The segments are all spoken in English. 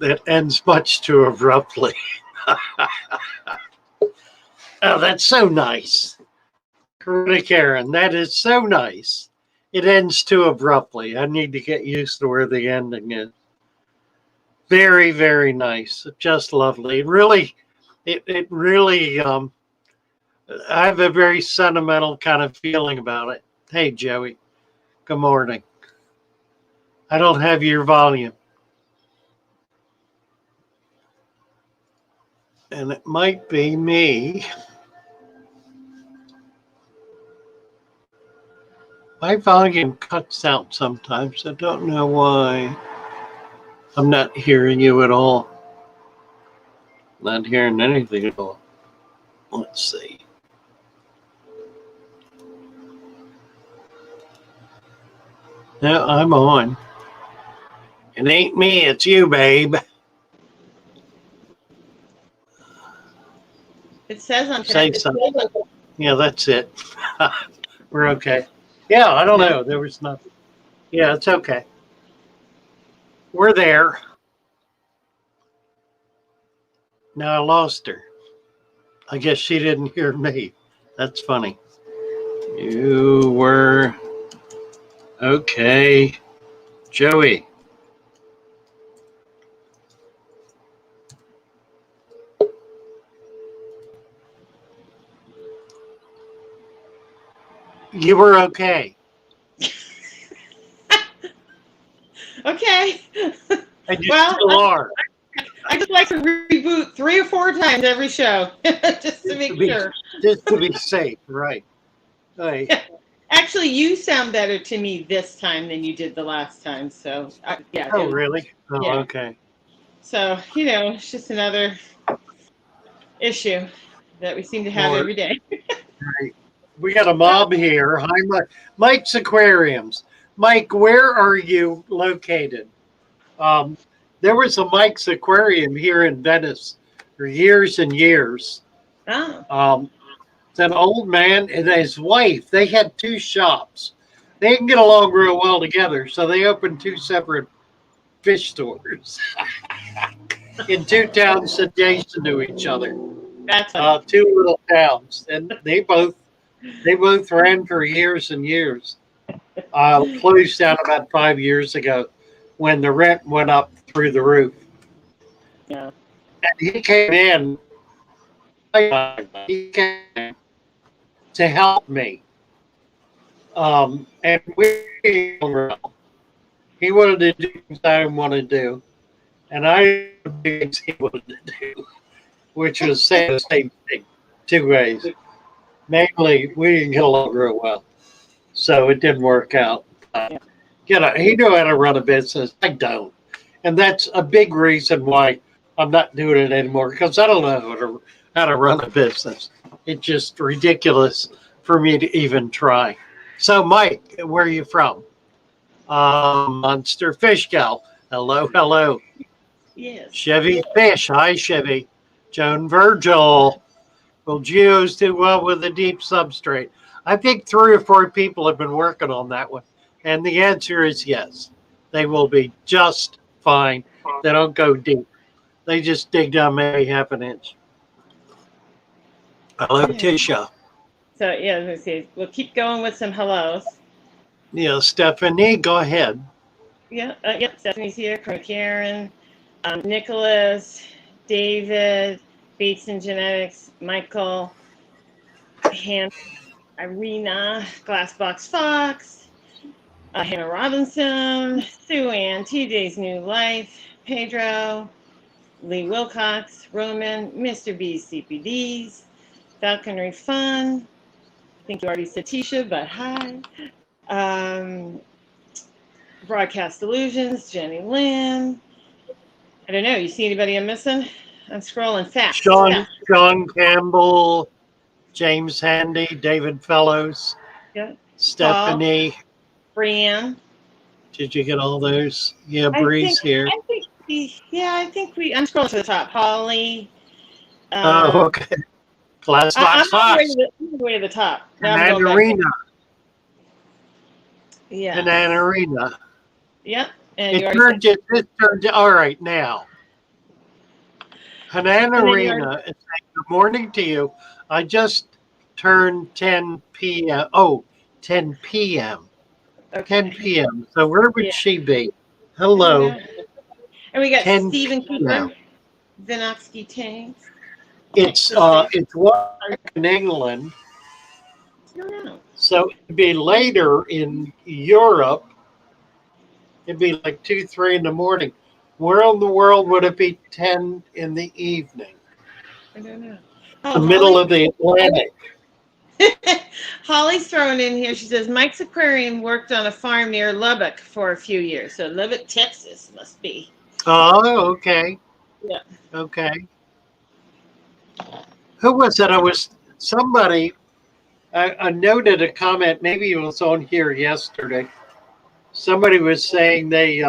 That ends much too abruptly. Oh, that's so nice. Karen, that is so nice. It ends too abruptly. I need to get used to where the ending is. Very, very nice. Just lovely. It really, I have a very sentimental kind of feeling about it. Hey, Joey. Good morning. I don't have your volume. And it might be me. My volume cuts out sometimes. I don't know why. I'm not hearing you at all. Not hearing anything at all. Let's see. No, I'm on. It ain't me, it's you, babe. It says on Say something. Yeah, that's it. We're okay. Yeah, I don't know. There was nothing. Yeah, it's okay. We're there. Now I lost her. I guess she didn't hear me. That's funny. You were okay. Joey. You were okay. Okay. And you still are. I just like to reboot 3 or 4 times every show just to make sure. Just to be safe, right. Right. Actually, you sound better to me this time than you did the last time. So, yeah. Oh, really? Oh, yeah. Okay. So, it's just another issue that we seem to have every day. Right. We got a mob here. Hi, Mike's Aquariums. Mike, where are you located? There was a Mike's Aquarium here in Venice for years and years. Oh. It's an old man and his wife. They had 2 shops. They didn't get along real well together, so they opened 2 separate fish stores in 2 towns adjacent to each other. That's 2 little towns, and they both ran for years and years. Closed down about 5 years ago when the rent went up through the roof. Yeah. And he came in. He came to help me. And he wanted to do things I didn't want to do, and I did things he wanted to do, which was say the same thing 2 ways. Mainly, we didn't get along real well. So it didn't work out. He knew how to run a business. I don't. And that's a big reason why I'm not doing it anymore because I don't know how to run a business. It's just ridiculous for me to even try. So, Mike, where are you from? Monster Fish Gal. Hello, hello. Yes. Chevy Fish. Hi, Chevy. Joan Virgil. Will geos do well with a deep substrate? I think 3 or 4 people have been working on that one. And the answer is yes. They will be just fine. They don't go deep. They just dig down maybe half an inch. Hello, Tisha. So yeah, let's see. We'll keep going with some hellos. Yeah, Stephanie, go ahead. Yeah, yep. Stephanie's here. Karen, Nicholas, David, Bates and Genetics, Michael, Hannah, Irina, Glassbox Fox, Hannah Robinson, Sue Ann, TJ's New Life, Pedro, Lee Wilcox, Roman, Mr. B's CPDs, Falconry Fun. I think you already said Tisha, but hi. Broadcast Illusions, Jenny Lynn. I don't know. You see anybody I'm missing? I'm scrolling fast. Sean Campbell, James Handy, David Fellows, Yeah. Stephanie. Paul, Brianne. Did you get all those? Yeah, Bree's here. I think we. I'm scrolling to the top. Holly. Oh, okay. Glassbox Fox. I'm way to the top. Now And I'm going Arena. Yeah. And Arena. Yep. And This turned all right now. Hanan Arena is saying good morning to you. I just turned 10 p.m. Oh, 10 p.m. Okay. 10 p.m. So where would she be? Hello. And we got Stephen Cooper, Vinoxky Tanks. It's one in England. No. So it'd be later in Europe. It'd be like 2, 3 in the morning. Where in the world would it be 10 in the evening? I don't know. The middle of the Atlantic. Holly's thrown in here. She says Mike's Aquarium worked on a farm near Lubbock for a few years. So Lubbock, Texas must be. Oh, okay. Yeah. Okay. Who was it? Somebody, I noted a comment, maybe it was on here yesterday. Somebody was saying they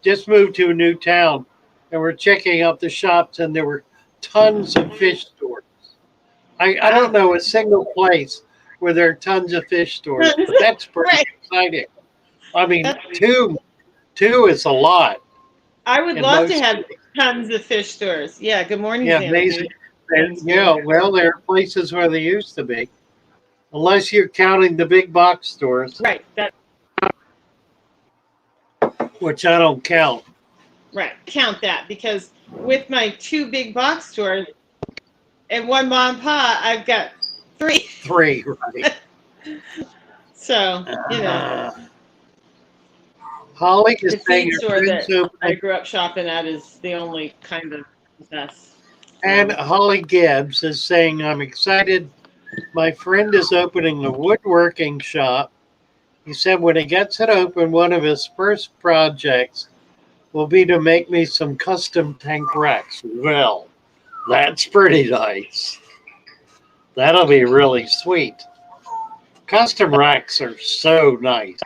just moved to a new town and were checking out the shops and there were tons of fish stores. I don't know a single place where there are tons of fish stores, but that's pretty exciting. I mean, two is a lot. I would love to have tons of fish stores. Yeah, good morning, yeah, amazing. Yeah, well, there are places where they used to be. Unless you're counting the big box stores. Right. Which I don't count. Right. Count that because with my 2 big box stores and 1 mom and pop, I've got 3. 3, right. So, you know. Holly is the feed store that I grew up shopping at is the only kind of mess. And Holly Gibbs is saying, I'm excited. My friend is opening a woodworking shop. He said when he gets it open, one of his first projects will be to make me some custom tank racks. Well, that's pretty nice. That'll be really sweet. Custom racks are so nice.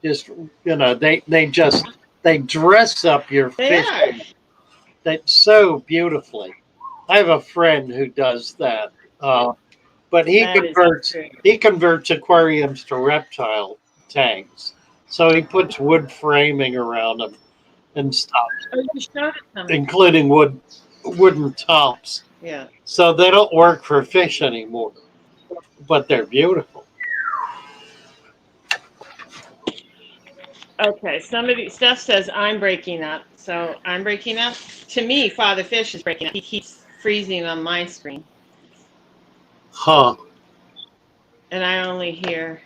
Just, they dress up your fish. That's so beautifully. I have a friend who does that. But he converts aquariums to reptile tanks. So he puts wood framing around them and stuff, including wooden tops. Yeah. So they don't work for fish anymore, but they're beautiful. Okay, Steph says I'm breaking up. So I'm breaking up. To me, Father Fish is breaking up. He keeps freezing on my screen. Huh. And I only hear.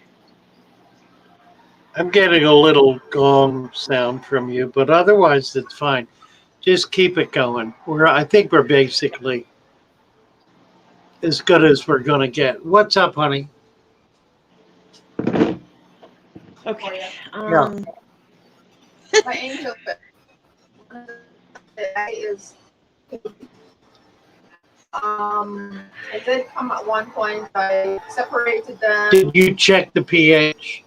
I'm getting a little gong sound from you, but otherwise it's fine. Just keep it going. I think we're basically as good as we're going to get. What's up, honey? Okay. Yeah. My angel is I did come at one point. I separated them. Did you check the pH?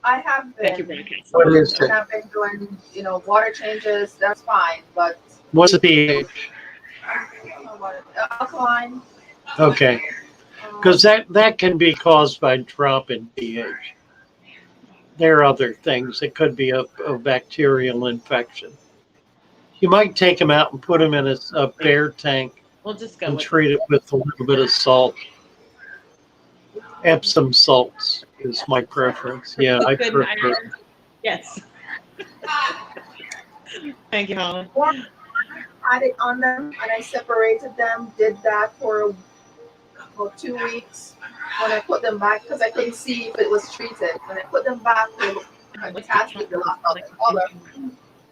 I have Thank you, been. broadcast. What is And it? I've been doing, water changes. That's fine, but What's the pH? I don't know what alkaline. Okay. Because that can be caused by drop in pH. There are other things. It could be a bacterial infection. You might take them out and put them in a bare tank We'll just go and with treat it with a little bit of salt. Epsom salts is my preference. Yeah, I good prefer. iron. Yes. Thank you, Holly. Had it on them, and I separated them. Did that for 2 weeks. When I put them back, because I couldn't see if it was treated. When I put them back, they look fantastic. They look color,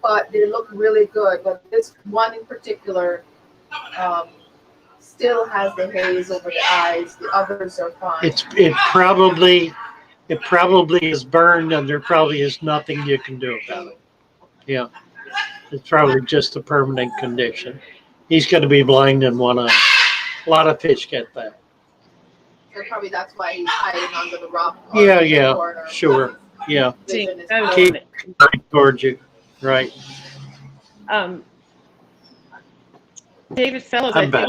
but they look really good. But this one in particular still has the haze over the eyes. The others are fine. It probably is burned, and there probably is nothing you can do about it. Yeah, it's probably just a permanent condition. He's going to be blind in one eye. A lot of fish get that. So probably that's why he's hiding under the rock. Yeah, yeah, sure. Yeah, See, Vision is that was keep it. right towards you. Right. David Fellows, I'm back.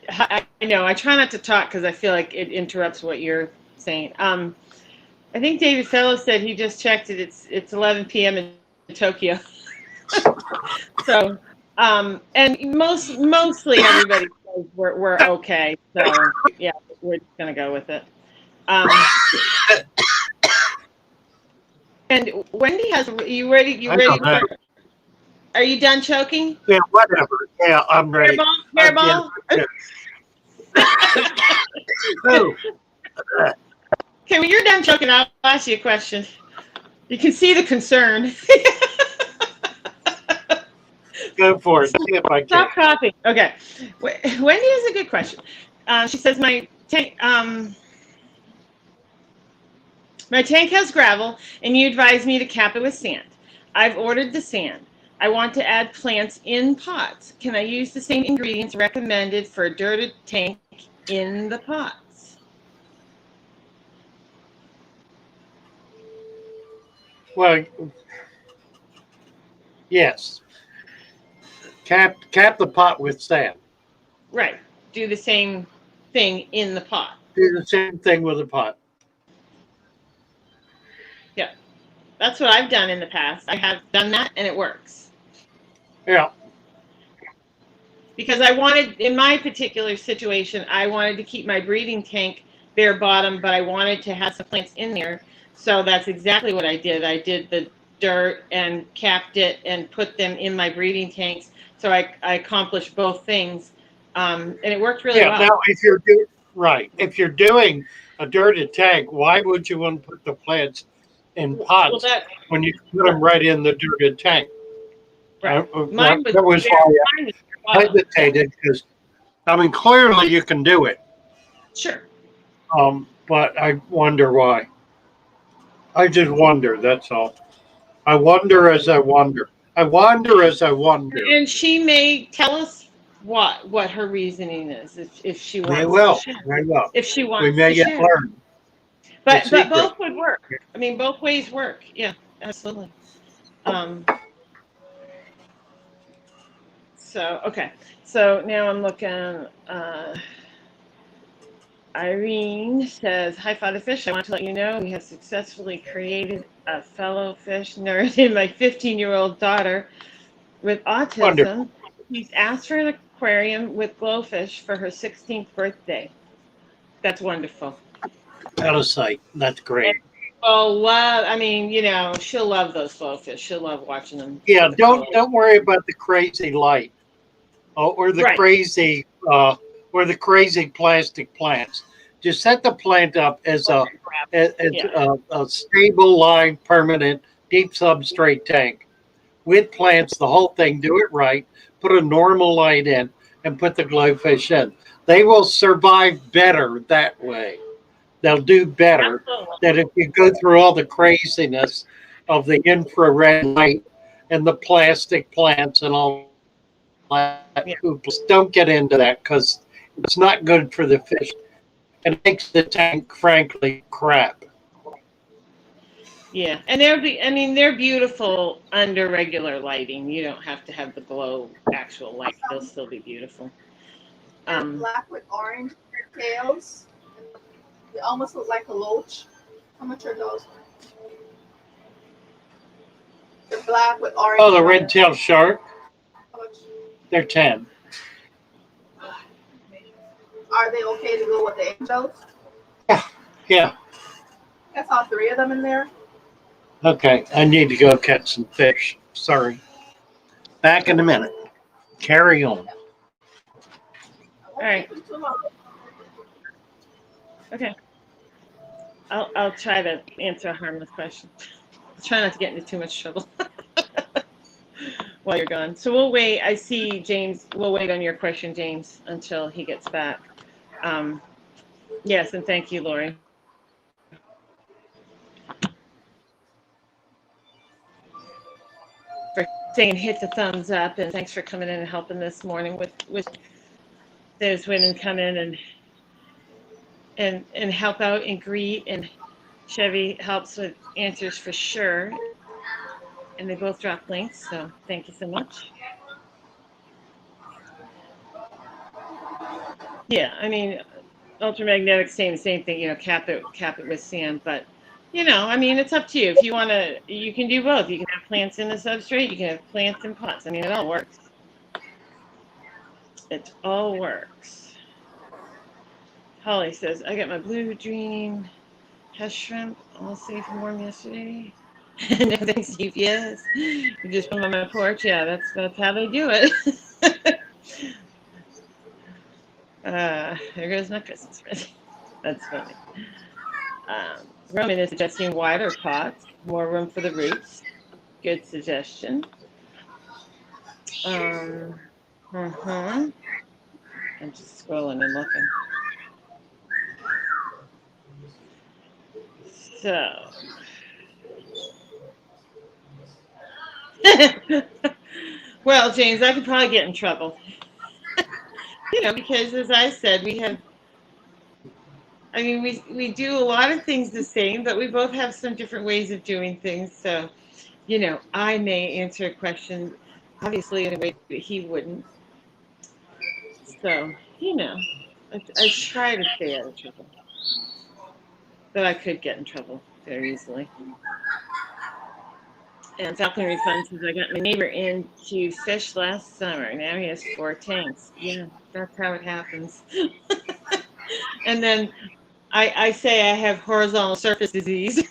I know I try not to talk because I feel like it interrupts what you're saying. I think David Fellows said he just checked it. It's 11 p.m. in Tokyo. So, and mostly everybody says we're okay. So yeah, we're just gonna go with it. And Wendy has you ready? You I ready? know that. Are you done choking? Yeah, whatever. Yeah, I'm ready. Hairball? Oh, Okay, when you're done choking, I'll ask you a question. You can see the concern. go for it. See if I can. Stop coughing. Okay. Wendy has a good question. She says, my tank has gravel, and you advise me to cap it with sand. I've ordered the sand. I want to add plants in pots. Can I use the same ingredients recommended for a dirted tank in the pots? Well, yes. Cap the pot with sand. Right. Do the same thing in the pot. Do the same thing with the pot. Yeah. That's what I've done in the past. I have done that, and it works. Yeah. Because I wanted, in my particular situation, I wanted to keep my breeding tank bare bottom, but I wanted to have some plants in there. So that's exactly what I did. I did the dirt and capped it and put them in my breeding tanks. So I accomplished both things, and it worked really well. Now, if you're doing a dirted tank, why would you want to put the plants in pots when you can put them right in the dirted tank? Right. That was why I hesitated, because clearly you can do it. Sure. But I wonder why. I just wonder. That's all. I wonder as I wonder. I wonder as I wonder. And she may tell us what her reasoning is if she wants. They will. To share. They will. If she wants. We may to get share. learned. But both would work. I mean, both ways work. Yeah, absolutely. So, okay. So now I'm looking. Irene says, hi, Father Fish. I want to let you know we have successfully created a fellow fish nerd in my 15-year-old daughter with autism. Wonderful. She's asked for an aquarium with glowfish for her 16th birthday. That's wonderful. Out of sight. That's great. Oh, love. I mean, she'll love those glowfish. She'll love watching them. Yeah, don't worry about the crazy light, or the crazy plastic plants. Just set the plant up as a stable, live, permanent, deep substrate tank with plants. The whole thing. Do it right. Put a normal light in and put the glowfish in. They will survive better that way They'll do better Absolutely. than if you go through all the craziness of the infrared light and the plastic plants and all that. Yeah. Don't get into that because it's not good for the fish and it makes the tank, frankly, crap. Yeah, and they're beautiful under regular lighting. You don't have to have the glow actual light. They'll still be beautiful. They're black with orange tails. They almost look like a loach. How much are those? They're black with orange. Oh, the red-tailed shark? How much? They're 10. Are they okay to go with the angels? Yeah. That's all 3 of them in there. Okay, I need to go catch some fish. Sorry. Back in a minute. Carry on. All right. Okay. I'll try to answer a harmless question. I'll try not to get into too much trouble while you're gone. So we'll wait. I see James. We'll wait on your question, James, until he gets back. Yes, and thank you, Lori. For saying hit the thumbs up, and thanks for coming in and helping this morning with those women come in and help out and greet, and Chevy helps with answers for sure, and they both drop links, so thank you so much. Yeah, I mean, ultramagnetic saying the same thing, cap it with sand, but I mean, it's up to you. If you want to, you can do both. You can have plants in the substrate, you can have plants in pots. I mean, it all works. It all works. Holly says, I got my blue dream has shrimp all safe and warm yesterday. No thanks, Steve. Yes, you just put them on my porch. Yeah, that's how they do it. There goes my Christmas present. That's funny. Roman is suggesting wider pots, more room for the roots. Good suggestion. I'm just scrolling and looking. So, well, James, I could probably get in trouble. Because as I said, we do a lot of things the same, but we both have some different ways of doing things. So, I may answer a question, obviously, in a way that he wouldn't. So, I try to stay out of trouble. But I could get in trouble very easily. And Falconry Fun says, I got my neighbor into fish last summer. Now he has 4 tanks. Yeah, that's how it happens. And then I say I have horizontal surface disease.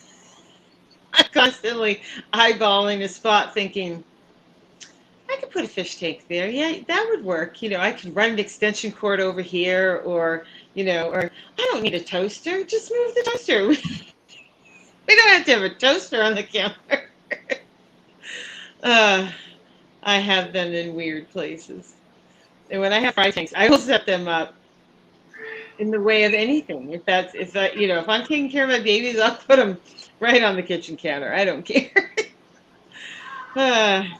I'm constantly eyeballing a spot thinking, I could put a fish tank there. Yeah, that would work. I could run an extension cord over here or I don't need a toaster. Just move the toaster. We don't have to have a toaster on the counter. I have them in weird places. And when I have fry tanks, I will set them up in the way of anything. If I'm taking care of my babies, I'll put them right on the kitchen counter. I don't care.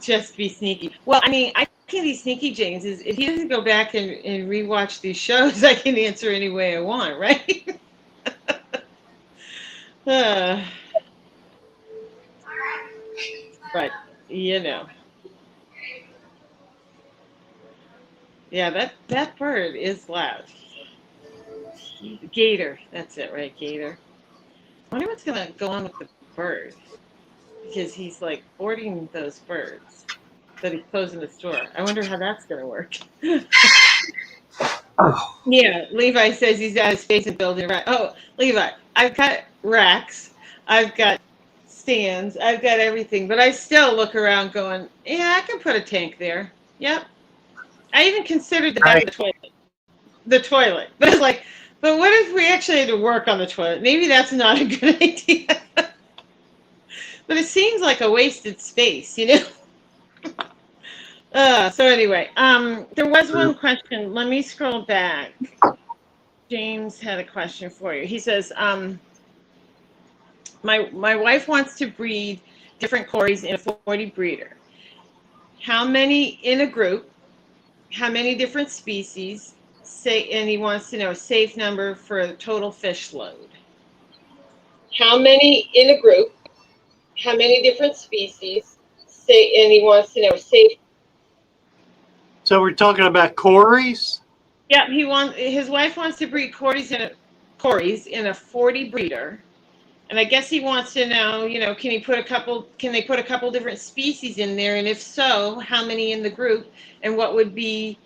Just be sneaky. Well, I mean, I can be sneaky, James. Is if he doesn't go back and rewatch these shows, I can answer any way I want, right? But yeah, that bird is loud. Gator, that's it, right? Gator. I wonder what's gonna go on with the bird, because he's like boarding those birds that he's closing the store. I wonder how that's gonna work. Oh. Yeah, Levi says he's out of space and building a rack. Oh, Levi, I've got racks, I've got stands, I've got everything, but I still look around going, yeah, I can put a tank there. Yep. I even considered the back of the toilet. But it's like, but what if we actually had to work on the toilet? Maybe that's not a good idea. But it seems like a wasted space, So anyway, there was one question. Let me scroll back. James had a question for you. He says, my wife wants to breed different cories in a 40 breeder. How many in a group? How many different species? And he wants to know a safe number for a total fish load. How many in a group? How many different species? And he wants to know a safe. So we're talking about cories? Yeah, his wife wants to breed cories in a 40 breeder. And I guess he wants to know, can they put a couple different species in there? And if so, how many in the group? And what would be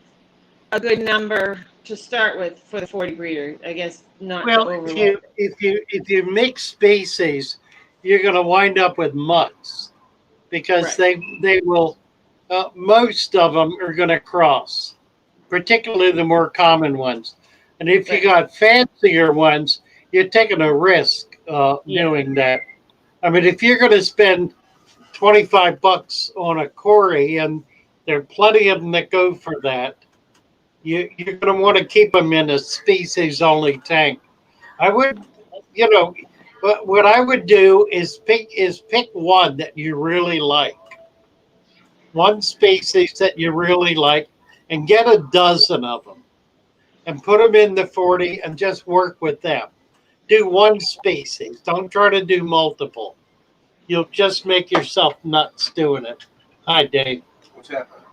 a good number to start with for the 40 breeder? I guess not to Well, overload. if you mix species, you're going to wind up with mutts because Right. they will. Most of them are going to cross, particularly the more common ones. And if you Right. got fancier ones, you're taking a risk Yeah. doing that. I mean, if you're going to spend $25 on a Cory, and there are plenty of them that go for that, you're going to want to keep them in a species only tank. I would, what I would do is pick one that you really like, one species that you really like, and get a dozen of them and put them in the 40 and just work with them. Do one species. Don't try to do multiple. You'll just make yourself nuts doing it. Hi, Dave. What's happening?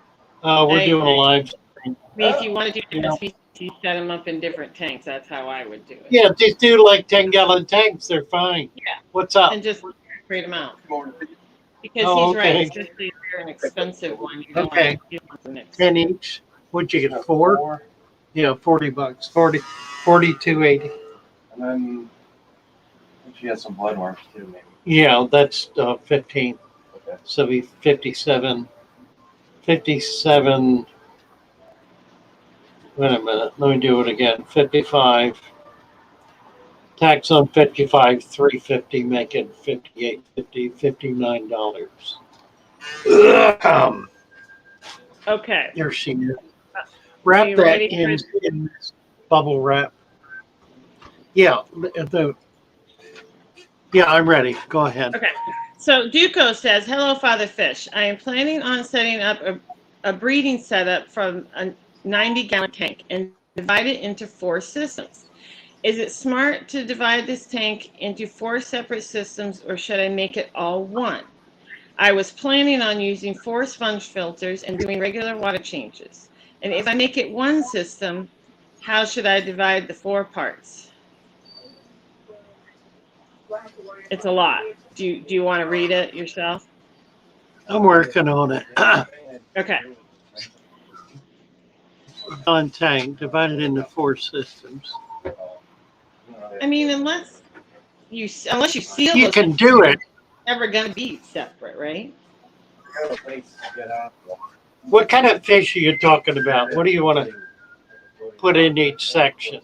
We're doing a live stream. I mean, if you want to do different species, set them up in different tanks. That's how I would do it. Yeah, just do like 10-gallon tanks. They're fine. Yeah. What's up? And just separate them out. Because Oh, he's right, okay. especially if they're an expensive one. You don't Okay. want to deal with the mix. 10 each. What'd you get? 4? Yeah, $40. 42.80. And then I think she has some blood worms too, maybe. Yeah, that's 15. Okay. So be 57. 57. Wait a minute. Let me do it again. 55. Tax on 55, $350, make it $58.50, $59. Okay. There she is. Wrap you that ready in this bubble wrap. Yeah, I'm ready. Go ahead. Okay. So Duco says, hello, Father Fish. I am planning on setting up a breeding setup from a 90-gallon tank and divide it into 4 systems. Is it smart to divide this tank into 4 separate systems, or should I make it all one? I was planning on using 4 sponge filters and doing regular water changes. And if I make it one system, how should I divide the 4 parts? It's a lot. Do you want to read it yourself? I'm working on it. Okay. On tank, divided into 4 systems. I mean, unless you seal You those, can do it. it's never going to be separate, right? What kind of fish are you talking about? What do you want to put in each section?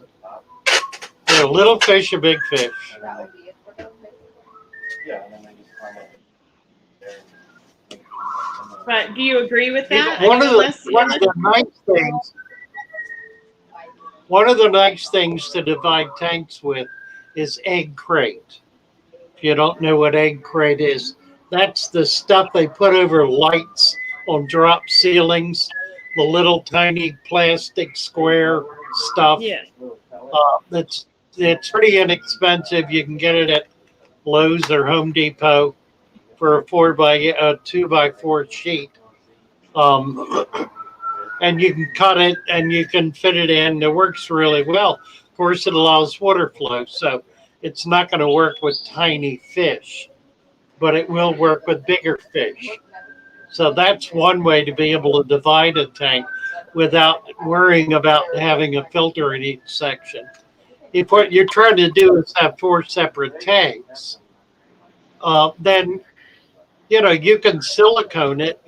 A little fish, a big fish. But do you agree with that? One of the nice things to divide tanks with is egg crate. If you don't know what egg crate is, that's the stuff they put over lights on drop ceilings, the little tiny plastic square stuff. Yeah. It's pretty inexpensive. You can get it at Lowe's or Home Depot for a 2x4 sheet. And you can cut it and you can fit it in. It works really well. Of course, it allows water flow, so it's not going to work with tiny fish, but it will work with bigger fish. So that's one way to be able to divide a tank without worrying about having a filter in each section. If what you're trying to do is have 4 separate tanks, then you can silicone it.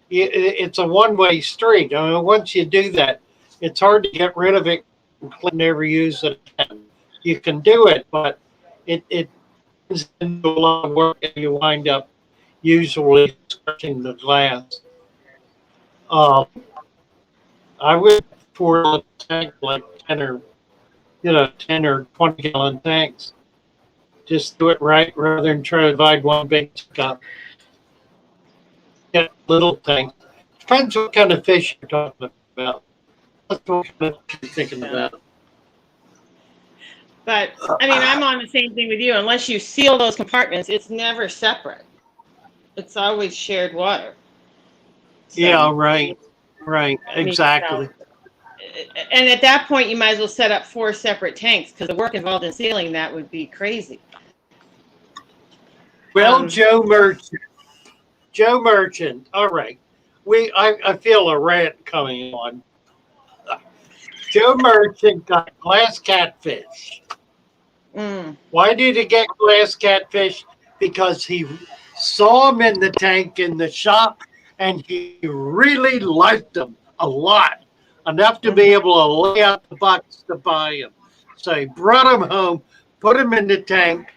It's a one-way street. I mean, once you do that, it's hard to get rid of it and never use it again. You can do it, but it turns into a lot of work, and you wind up usually scratching the glass. I would pour a tank like 10 or 10 or 20 gallon tanks. Just do it right rather than try to divide one big cup. Get little tanks. Depends what kind of fish you're talking about. That's what kind of fish you're thinking about. But I mean, I'm on the same thing with you. Unless you seal those compartments, it's never separate. It's always shared water. So, Yeah, right. Exactly. And at that point, you might as well set up 4 separate tanks because the work involved in sealing that would be crazy. Well, Joe Merchant. All right. I feel a rant coming on. Joe Merchant got glass catfish. Why did he get glass catfish? Because he saw them in the tank in the shop and he really liked them a lot. Enough to be able to lay out the bucks to buy them. So he brought them home, put them in the tank,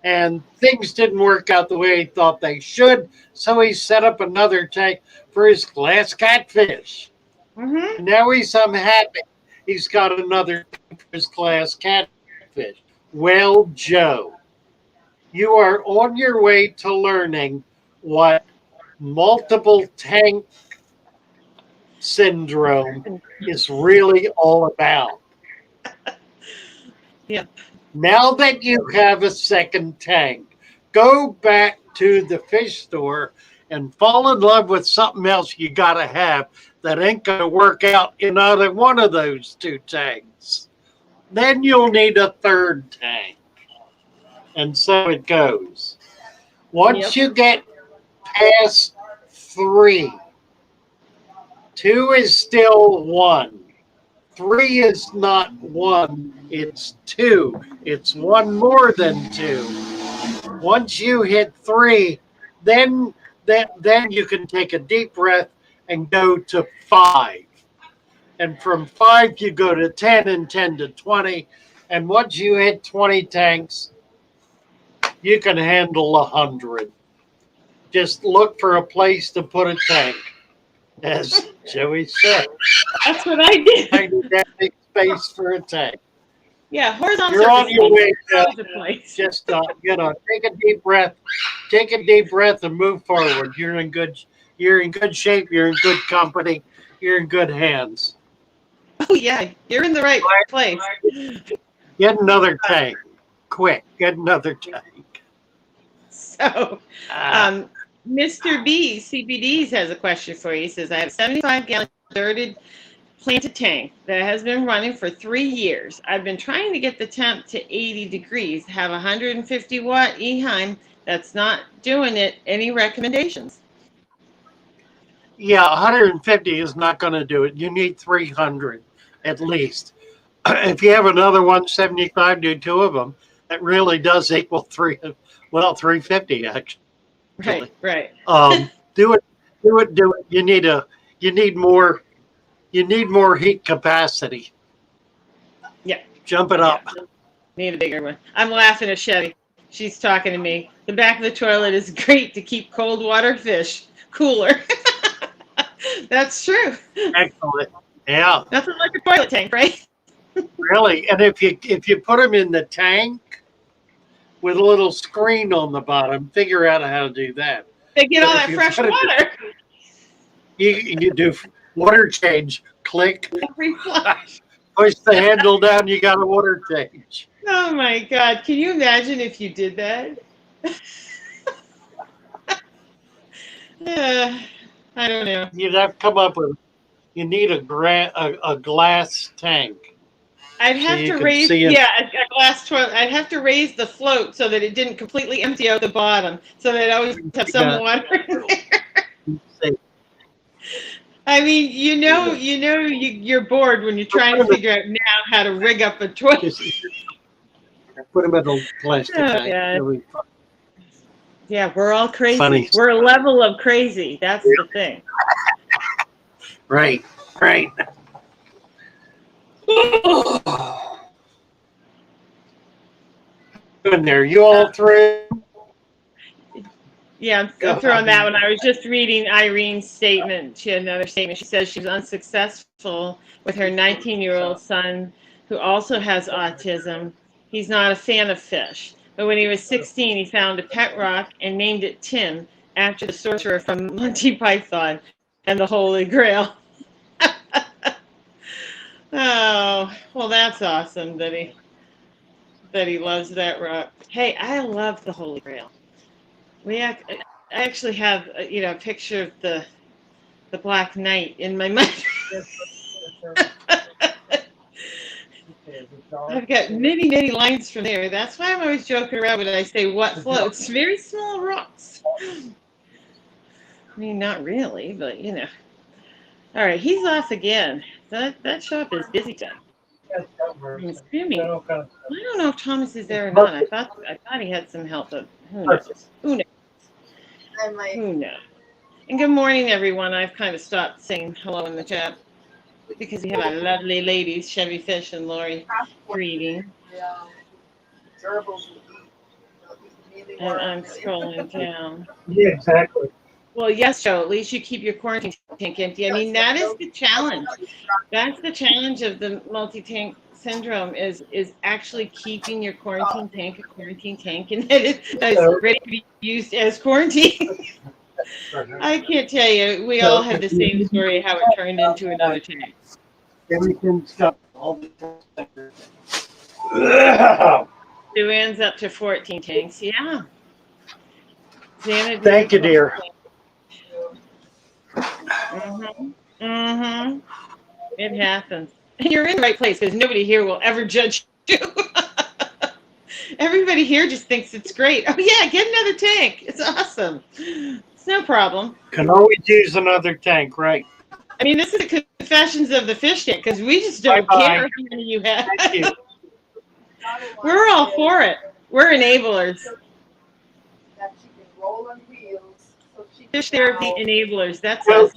and things didn't work out the way he thought they should. So he set up another tank for his glass catfish. And now he's unhappy. He's got another tank for his glass catfish. Well, Joe, you are on your way to learning what multiple tank syndrome is really all about. Yep. Now that you have a second tank, go back to the fish store and fall in love with something else you got to have that ain't going to work out in either one of those 2 tanks. Then you'll need a third tank. And so it goes. Once you get past 3, 2 is still 1. 3 is not 1, it's 2. It's 1 more than 2. Once you hit 3, then you can take a deep breath and go to 5. And from 5, you go to 10 and 10 to 20. And once you hit 20 tanks, you can handle 100. Just look for a place to put a tank. As Joey said. That's what I did. I need that big space for a tank. Yeah, horizontal. You're on your way. Just take a deep breath. Take a deep breath and move forward. You're in good shape. You're in good company. You're in good hands. Oh yeah, you're in the right place. Get another tank. Quick, get another tank. So, Mr. B, CBDs has a question for you. He says, I have a 75-gallon dirted planted tank that has been running for 3 years. I've been trying to get the temp to 80 degrees, have a 150-watt Eheim that's not doing it. Any recommendations? Yeah, 150 is not going to do it. You need 300 at least. If you have another 175, do 2 of them. That really does equal 350 actually. Right. Do it. You need more heat capacity. Yeah. Jump it up. Yeah. Need a bigger one. I'm laughing at Chevy. She's talking to me. The back of the toilet is great to keep cold water fish cooler. That's true. Excellent. Yeah. Nothing like a toilet tank, right? Really. And if you put them in the tank with a little screen on the bottom, figure out how to do that. They get all that fresh water. You do water change. Click. Every flush. Push the handle down. You got a water change. Oh my God! Can you imagine if you did that? I don't know. You'd have to come up with. You need a glass tank. I'd have to raise, a glass toilet. I'd have to raise the float so that it didn't completely empty out the bottom, so that it always have some water in there. I mean, you're bored when you're trying to figure out now how to rig up a toilet. Put them in a plastic tank. Yeah, we're all crazy. Funny. We're a level of crazy. That's the thing. Right. In there, you all through? Yeah, I'm still throwing that one. I was just reading Irene's statement. She had another statement. She says she was unsuccessful with her 19-year-old son who also has autism. He's not a fan of fish. But when he was 16, he found a pet rock and named it Tim after the sorcerer from Monty Python and the Holy Grail. Oh, well, that's awesome that he loves that rock. Hey, I love the Holy Grail. I actually have a picture of the Black Knight in my mind. I've got many lines from there. That's why I'm always joking around when I say what floats. Very small rocks. I mean, not really, but All right, he's off again. That shop is busy today. I'm assuming. I don't know if Thomas is there or not. I thought he had some help, but who knows? Who knows? And good morning, everyone. I've kind of stopped saying hello in the chat because we have our lovely ladies, Chevy Fish and Lori, greeting. And I'm scrolling down. Yeah, exactly. Well, yes, Joe, at least you keep your quarantine tank empty. I mean, that is the challenge. That's the challenge of the multi-tank syndrome is actually keeping your quarantine tank a quarantine tank and that is ready to be used as quarantine. I can't tell you. We all have the same story of how it turned into another tank. Everything's got all the Luann's up to 14 tanks. Yeah. Xana, Thank you, dear. It happens. And you're in the right place because nobody here will ever judge you. Everybody here just thinks it's great. Oh, yeah, get another tank. It's awesome. It's no problem. Can always use another tank, right? I mean, this is the confessions of the fish tank because we just don't care how many you have. Thank you. We're all for it. We're enablers. Fish therapy enablers. That's us.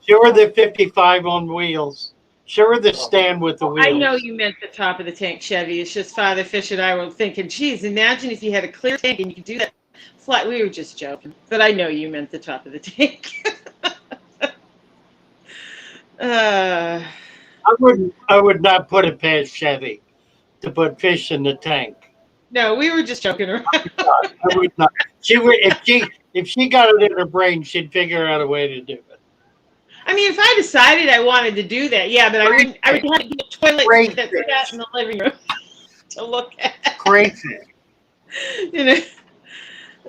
Show her the 55 on wheels. Show her the stand with the wheels. I know you meant the top of the tank, Chevy. It's just Father Fish and I were thinking, geez, imagine if you had a clear tank and you could do that flat. We were just joking. But I know you meant the top of the tank. I would not put it past Chevy to put fish in the tank. No, we were just joking around. I would not. If she got it in her brain, she'd figure out a way to do it. I mean, if I decided I wanted to do that, yeah, but I would have to get a toilet that sat in the living room to look at. Crazy.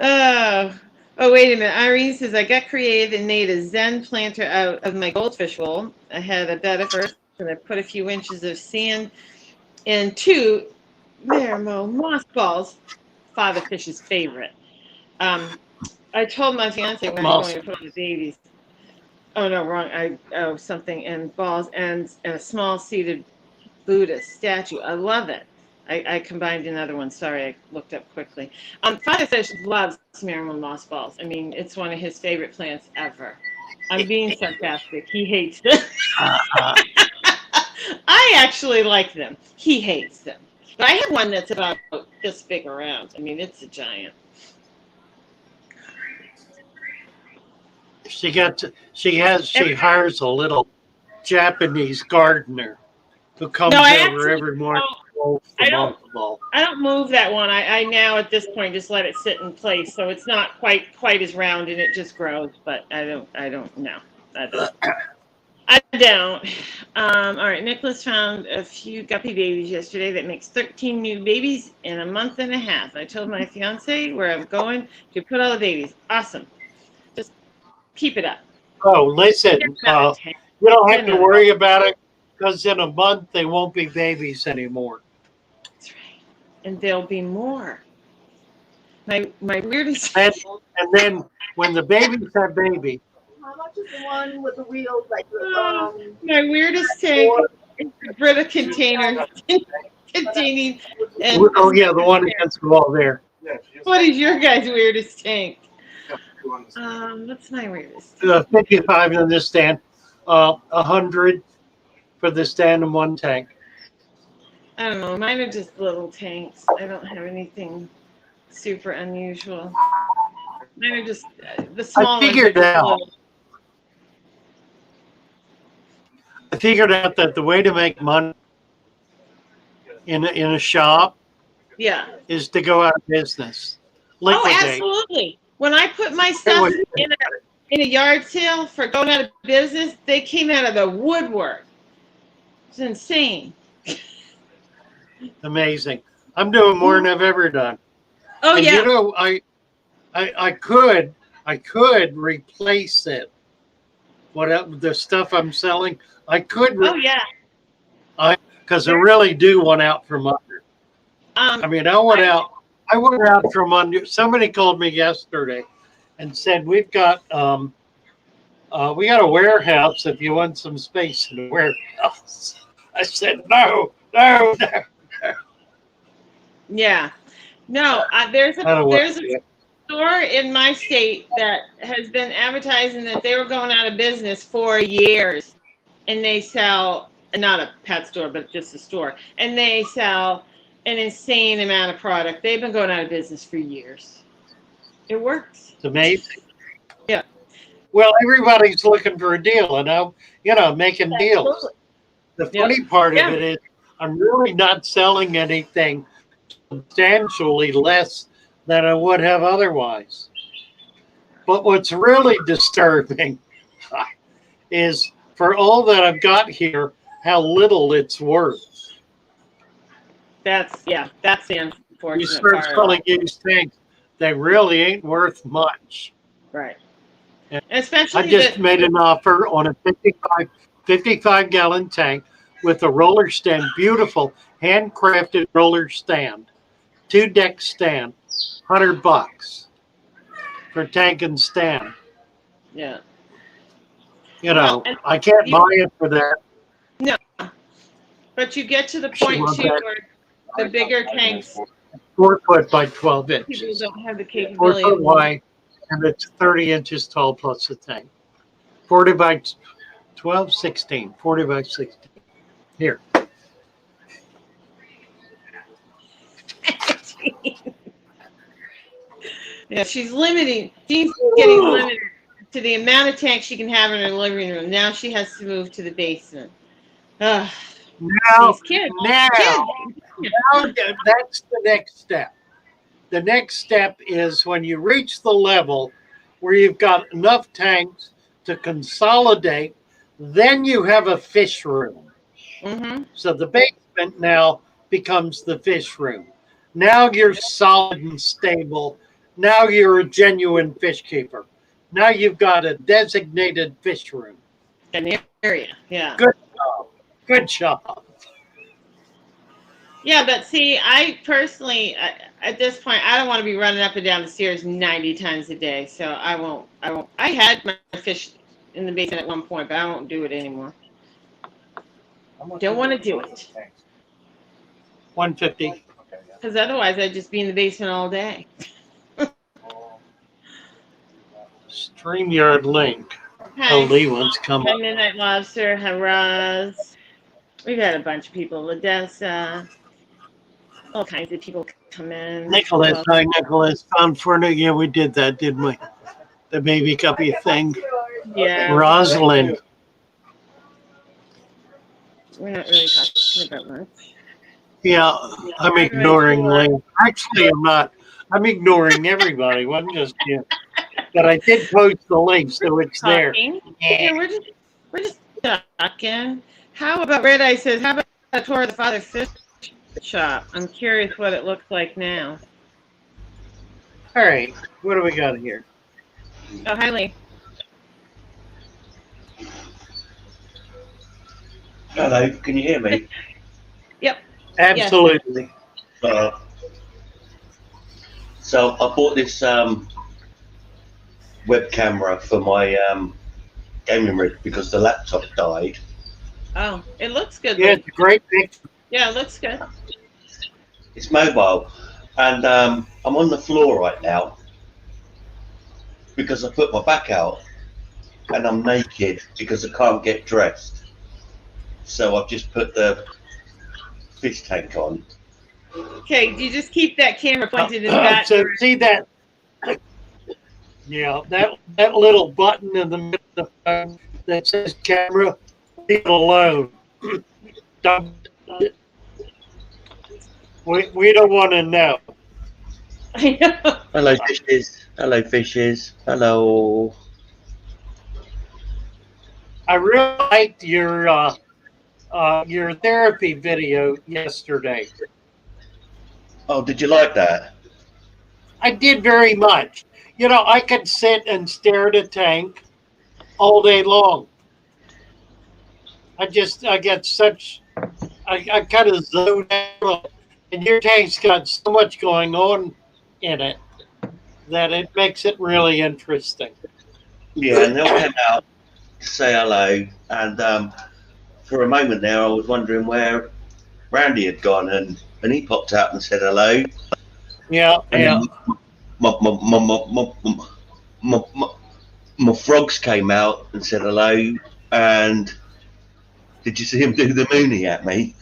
Oh, wait a minute. Irene says, I got creative and made a Zen planter out of my goldfish wool. I had a bed at first, and I put a few inches of sand and 2 moss balls, Father Fish's favorite. I told my fiance when I was going to put on the babies. Oh, no, wrong. Something and balls and a small seated Buddha statue. I love it. I combined another one. Sorry, I looked up quickly. Father Fish loves Maryland moss balls. I mean, it's one of his favorite plants ever. I'm being sarcastic. He hates them. I actually like them. He hates them. But I have one that's about this big around. I mean, it's a giant. She hires a little Japanese gardener who comes over every morning. I don't move that one. I now at this point just let it sit in place, so it's not quite as round and it just grows. But I don't know. I don't. All right. Nicholas found a few guppy babies yesterday that makes 13 new babies in a month and a half. I told my fiance where I'm going to put all the babies. Awesome. Just keep it up. Oh, listen. You don't have to worry about it because in a month they won't be babies anymore. That's right. And there'll be more. My weirdest. And then when the babies have babies. How much is the one with the wheels? My weirdest tank is the Brita container containing. Oh yeah, the one against the wall there. What is your guys' weirdest tank? What's my weirdest? 55 in this stand, 100 for the stand and 1 tank. I don't know. Mine are just little tanks. I don't have anything super unusual. Mine are just the small ones. I figured out that the way to make money in a shop Yeah. is to go out of business. Oh, Liquidate. absolutely. When I put my stuff in a yard sale for going out of business, they came out of the woodwork. It's insane. Amazing. I'm doing more than I've ever done. Oh, And yeah. you know, I could replace it. The stuff I'm selling, I could Oh, yeah. because I really do want out from under. I mean, I want out from under. Somebody called me yesterday and said we got a warehouse if you want some space in the warehouse. I said no. Yeah. No, there's I don't want a to. store in my state that has been advertising that they were going out of business for years, and they sell, not a pet store but just a store, and they sell an insane amount of product. They've been going out of business for years. It works. It's amazing. Yeah. Well, everybody's looking for a deal, and I'm making deals. The funny part of it is I'm really not selling anything substantially less than I would have otherwise. But what's really disturbing is for all that I've got here, how little it's worth. That's the unfortunate You start part. selling used things, they really ain't worth much. Right. And especially I just made an offer on a 55-gallon tank with a roller stand, beautiful handcrafted roller stand, 2-deck stand, $100 for tank and stand. Yeah. I can't buy it for that. No. But you get to the point too where the bigger tanks, 4 foot by 12 people inches, don't have the 4 capability. foot wide, and it's 30 inches tall plus the tank. 40 by 12, 16, 40 by 16. Here. Yeah, she's limiting. She's getting limited to the amount of tanks she can have in her living room. Now she has to move to the basement. Now, these kids. That's the next step. The next step is when you reach the level where you've got enough tanks to consolidate, then you have a fish room. Mm-hmm. So the basement now becomes the fish room. Now you're solid and stable. Now you're a genuine fish keeper. Now you've got a designated fish room. An area, yeah. Good job. Good job. Yeah, but see, I personally, at this point, I don't want to be running up and down the stairs 90 times a day. So I won't. I had my fish in the basement at one point, but I won't do it anymore. Don't want to do it. 150. Because otherwise, I'd just be in the basement all day. StreamYard link. Hi. Lee wants to come Hi, up. Midnight Lobster, Haraz. We've had a bunch of people. Ladessa. All kinds of people come in. Nicholas, hi, Nicholas. Found Furniture. Yeah, we did that, didn't we? The baby copy thing. Yeah. Rosalind. We're not really talking about much. Yeah, I'm ignoring Lee. Actually, I'm not. I'm ignoring everybody. Wasn't just you. But I did post the link, so it's there. Yeah, we're just talking. How about Red Eye says, how about a tour of the Father Fish shop? I'm curious what it looks like now. All right, what do we got here? Oh, hi, Lee. Hello, can you hear me? Yep. Absolutely. So I bought this web camera for my gaming rig because the laptop died. Oh, it looks good. Yeah, it's a great picture. Yeah, it looks good. It's mobile, and I'm on the floor right now because I put my back out and I'm naked because I can't get dressed. So I've just put the fish tank on. Okay, do you just keep that camera pointed in that So direction? see that? Yeah, that little button in the middle of the phone that says camera, leave it alone. Don't. We don't want to know. I know. Hello, fishes. Hello, fishes. Hello. I really liked your therapy video yesterday. Oh, did you like that? I did very much. You know, I could sit and stare at a tank all day long. I get such, I kind of zone out. And your tank's got so much going on in it that it makes it really interesting. Yeah, and they'll come out to say hello. And for a moment there, I was wondering where Randy had gone, and he popped out and said hello. Yeah, And yeah. then my frogs came out and said hello. And did you see him do the mooney at me?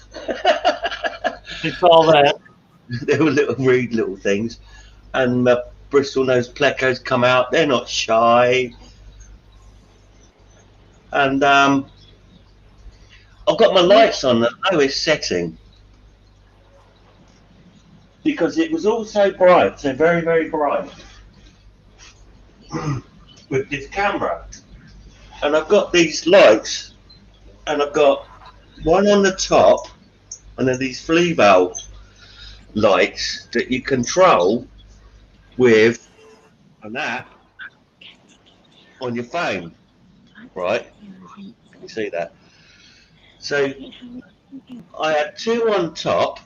I saw that. They were little rude little things. And my Bristol nose plecos come out. They're not shy. And I've got my lights on the lowest setting because it was all so bright, so very, very bright with this camera. And I've got these lights, and I've got one on the top, and then these flea valve lights that you control with an app on your phone, right? You see that? So I had two on top,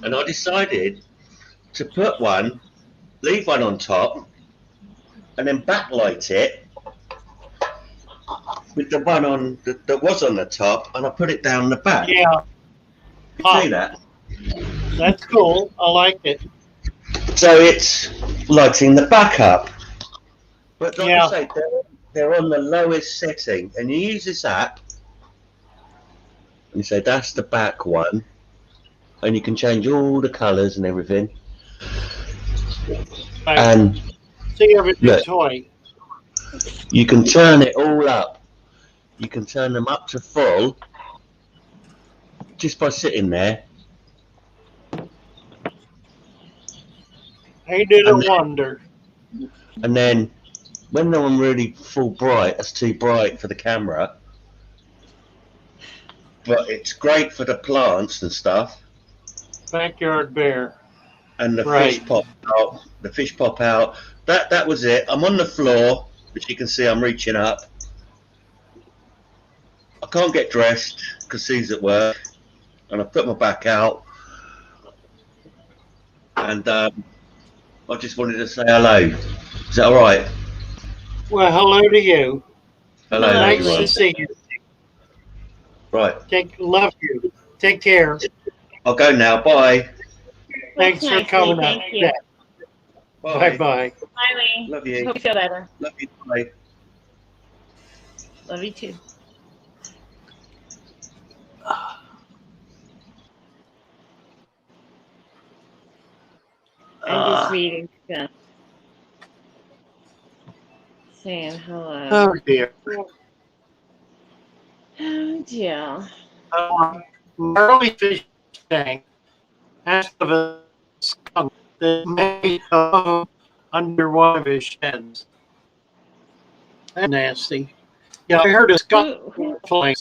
and I decided to put one, leave one on top, and then backlight it with the one on that was on the top, and I put it down the back. Yeah. You see that? That's cool. I like it. So it's lighting the back up. But like Yeah. I say, they're on the lowest setting, and you use this app, and you say that's the back one, and you can change all the colours and everything. Right. And See everything look, toy. you can turn it all up. You can turn them up to full just by sitting there. Ain't it a And then- wonder? And then when they're on really full bright, that's too bright for the camera. But it's great for the plants and stuff. Backyard bear. And the Right. fish pop out. The fish pop out. That was it. I'm on the floor, which you can see I'm reaching up. I can't get dressed because Sue's at work, and I put my back out. And I just wanted to say hello. Is that all right? Well, hello to you. Hello, Nice everyone. to see you. Right, Love you. Take care. I'll go now. Bye. Thanks for coming Thank out. you. Bye bye. Bye, Lee. Love you. Hope you feel better. Love you. Bye. Love you too. I'm just reading stuff. Saying hello. Oh dear. Oh dear. Early fish tank has a skunk that made a home under one of his sheds. That's nasty. Yeah, I heard a skunk flying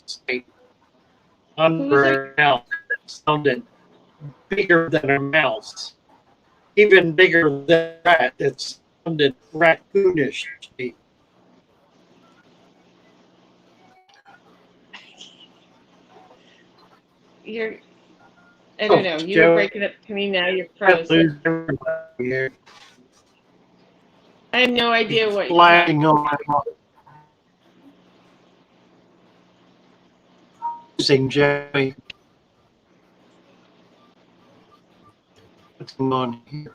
under a house. Sounded bigger than a mouse. Even bigger than a rat. It sounded raccoonish to me. I don't know. You were breaking up to me now. You're frozen. I have no idea what you're Flying on my mom. Using Joey. What's going on here?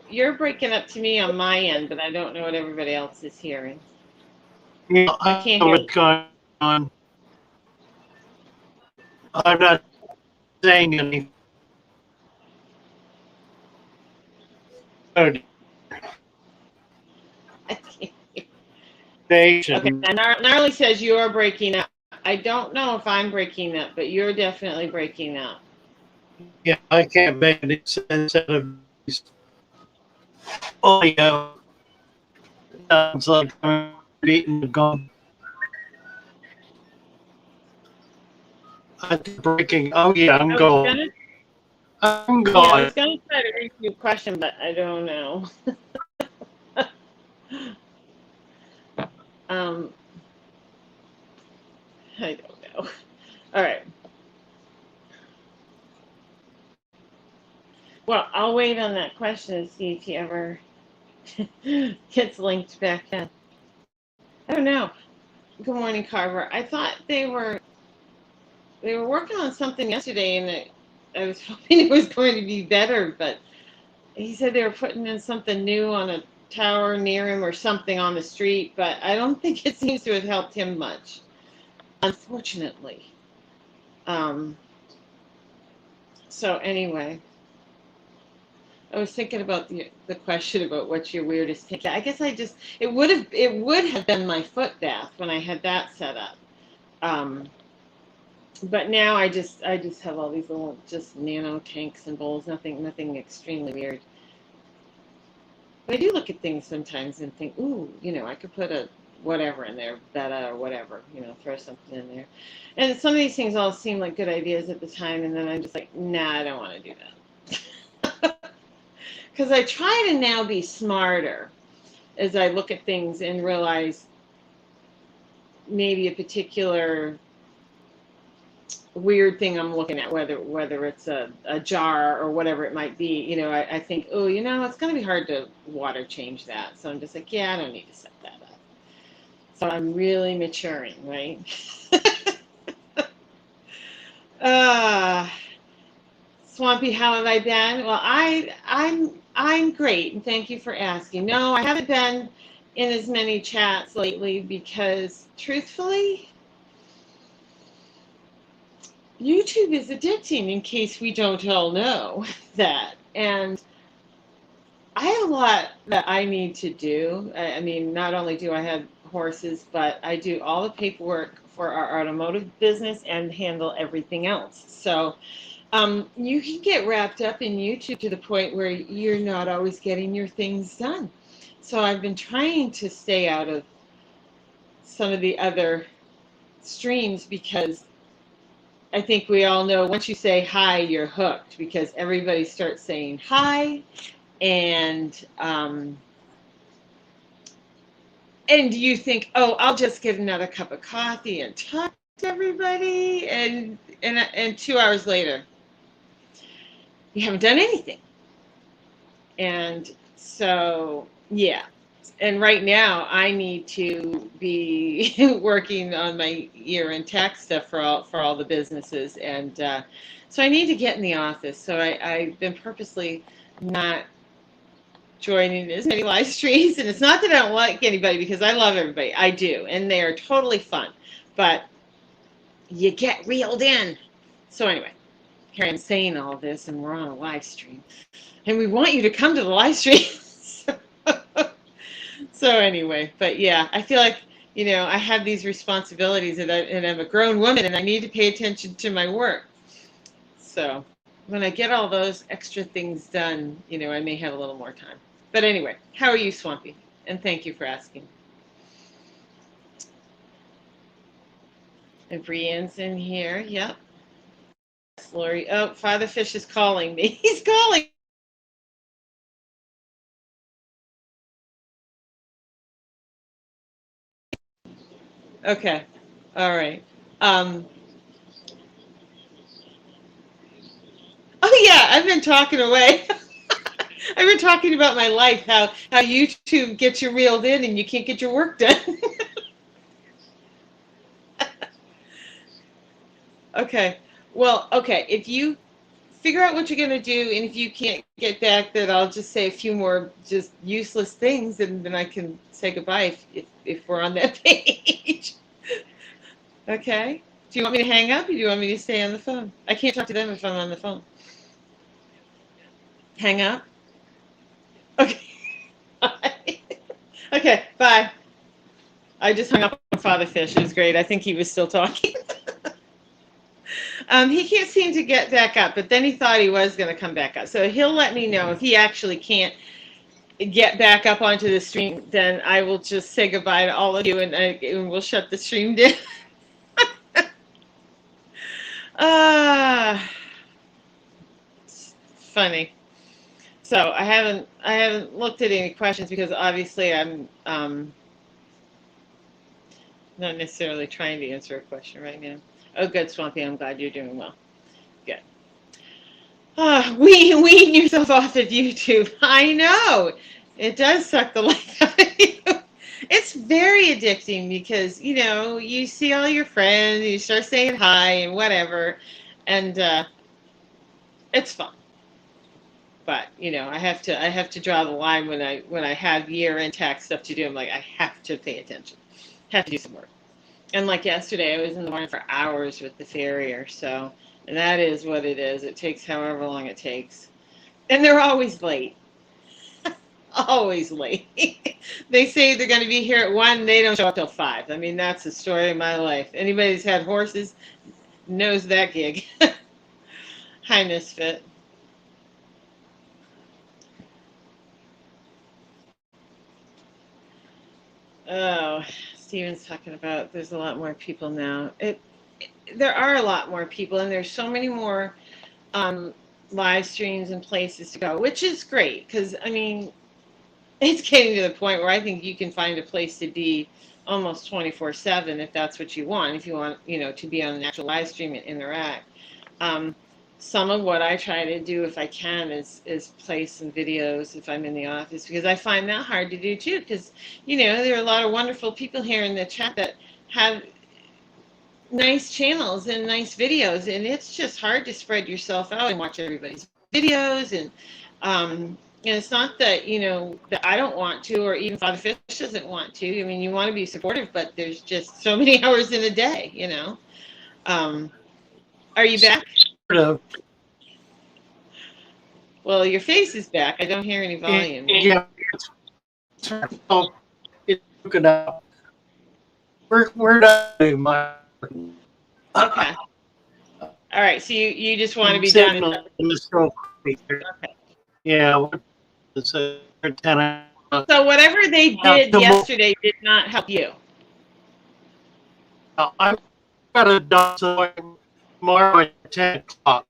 You're breaking up to me on my end, but I don't know what everybody else is hearing. Yeah, I I can't know hear. what's going on. I'm not saying anything. Oh, I can't hear. station. Okay, and Gnarly says you are breaking up I don't know if I'm breaking up, but you're definitely breaking up. Yeah, I can't make any sense out of these audio. Sounds like I'm beating a gong. I think breaking. Oh yeah, I'm I was gone. gonna, I'm yeah, I gone. was gonna try to read you a question, but I don't know. um, I don't know. All right. Well, I'll wait on that question to see if he ever gets linked back in. I don't know. Good morning, Carver. I thought they were working on something yesterday, and I was hoping it was going to be better, but he said they were putting in something new on a tower near him or something on the street, but I don't think it seems to have helped him much, unfortunately. Um, so anyway, I was thinking about the question about what's your weirdest take. I guess it would have been my foot bath when I had that set up. But now I just have all these little just nano tanks and bowls, nothing extremely weird. But I do look at things sometimes and think, ooh, I could put a whatever in there, betta or whatever, throw something in there. And some of these things all seem like good ideas at the time, and then I'm just like, nah, I don't want to do that. Because I try to now be smarter as I look at things and realize maybe a particular weird thing I'm looking at, whether it's a jar or whatever it might be, I think, oh, it's going to be hard to water change that. So I'm just like, yeah, I don't need to set that up. So I'm really maturing, right? Swampy, how have I been? Well, I'm great, and thank you for asking. No, I haven't been in as many chats lately because, truthfully, YouTube is addicting, in case we don't all know that. And I have a lot that I need to do. I mean, not only do I have horses, but I do all the paperwork for our automotive business and handle everything else. So you can get wrapped up in YouTube to the point where you're not always getting your things done. So I've been trying to stay out of some of the other streams because I think we all know once you say hi, you're hooked because everybody starts saying hi, and you think, oh, I'll just get another cup of coffee and talk to everybody, and 2 hours later, you haven't done anything. And so, yeah. And right now, I need to be working on my year-end tax stuff for all the businesses, and so I need to get in the office. So I've been purposely not joining as many live streams, and it's not that I don't like anybody because I love everybody. I do, and they are totally fun, but you get reeled in. So anyway, here I'm saying all this, and we're on a live stream, and we want you to come to the live stream. So anyway, but yeah, I feel like, I have these responsibilities, and I'm a grown woman, and I need to pay attention to my work. So when I get all those extra things done, I may have a little more time. But anyway, how are you, Swampy? And thank you for asking. And Brienne's in here. Yep. Lori. Oh, Father Fish is calling me. He's calling. Okay. All right. Oh yeah, I've been talking away. I've been talking about my life, how YouTube gets you reeled in and you can't get your work done. Okay. Well, okay. If you figure out what you're going to do, and if you can't get back, then I'll just say a few more just useless things, and then I can say goodbye if we're on that page. Okay. Do you want me to hang up, or do you want me to stay on the phone? I can't talk to them if I'm on the phone. Hang up? Okay. Okay, bye. I just hung up on Father Fish. It was great. I think he was still talking. He can't seem to get back up, but then he thought he was going to come back up. So he'll let me know if he actually can't get back up onto the stream. Then I will just say goodbye to all of you, and we'll shut the stream down. It's funny. So I haven't looked at any questions because obviously I'm not necessarily trying to answer a question right now. Oh, good, Swampy. I'm glad you're doing well. Good. Wean yourself off of YouTube. I know. It does suck the life out of you. It's very addicting because, you know, you see all your friends, you start saying hi and whatever, and it's fun. But, you know, I have to draw the line when I have year-end tax stuff to do. I'm like, I have to pay attention. Have to do some work. And like yesterday, I was in the morning for hours with the farrier. So, and that is what it is. It takes however long it takes. And they're always late. Always late. They say they're going to be here at 1. They don't show up till 5. I mean, that's the story of my life. Anybody who's had horses knows that gig. Hi, Misfit. Oh, Steven's talking about there's a lot more people now. There are a lot more people, and there's so many more live streams and places to go, which is great because, I mean, it's getting to the point where I think you can find a place to be almost 24/7 if that's what you want. If you want, you know, to be on an actual live stream and interact. Some of what I try to do, if I can, is play some videos if I'm in the office, because I find that hard to do too. Because, you know, there are a lot of wonderful people here in the chat that have nice channels and nice videos, and it's just hard to spread yourself out and watch everybody's videos. And it's not that, you know, that I don't want to, or even Father Fish doesn't want to. I mean, you want to be supportive, but there's just so many hours in a day, you know. Are you back? Well, your face is back. I don't hear any volume. Yeah. Oh, it's looking up. We're not doing my. Okay. All right. So you just want to be done. Okay. Yeah. It's a 10. So whatever they did yesterday did not help you. I've got a doctor tomorrow at 10 o'clock.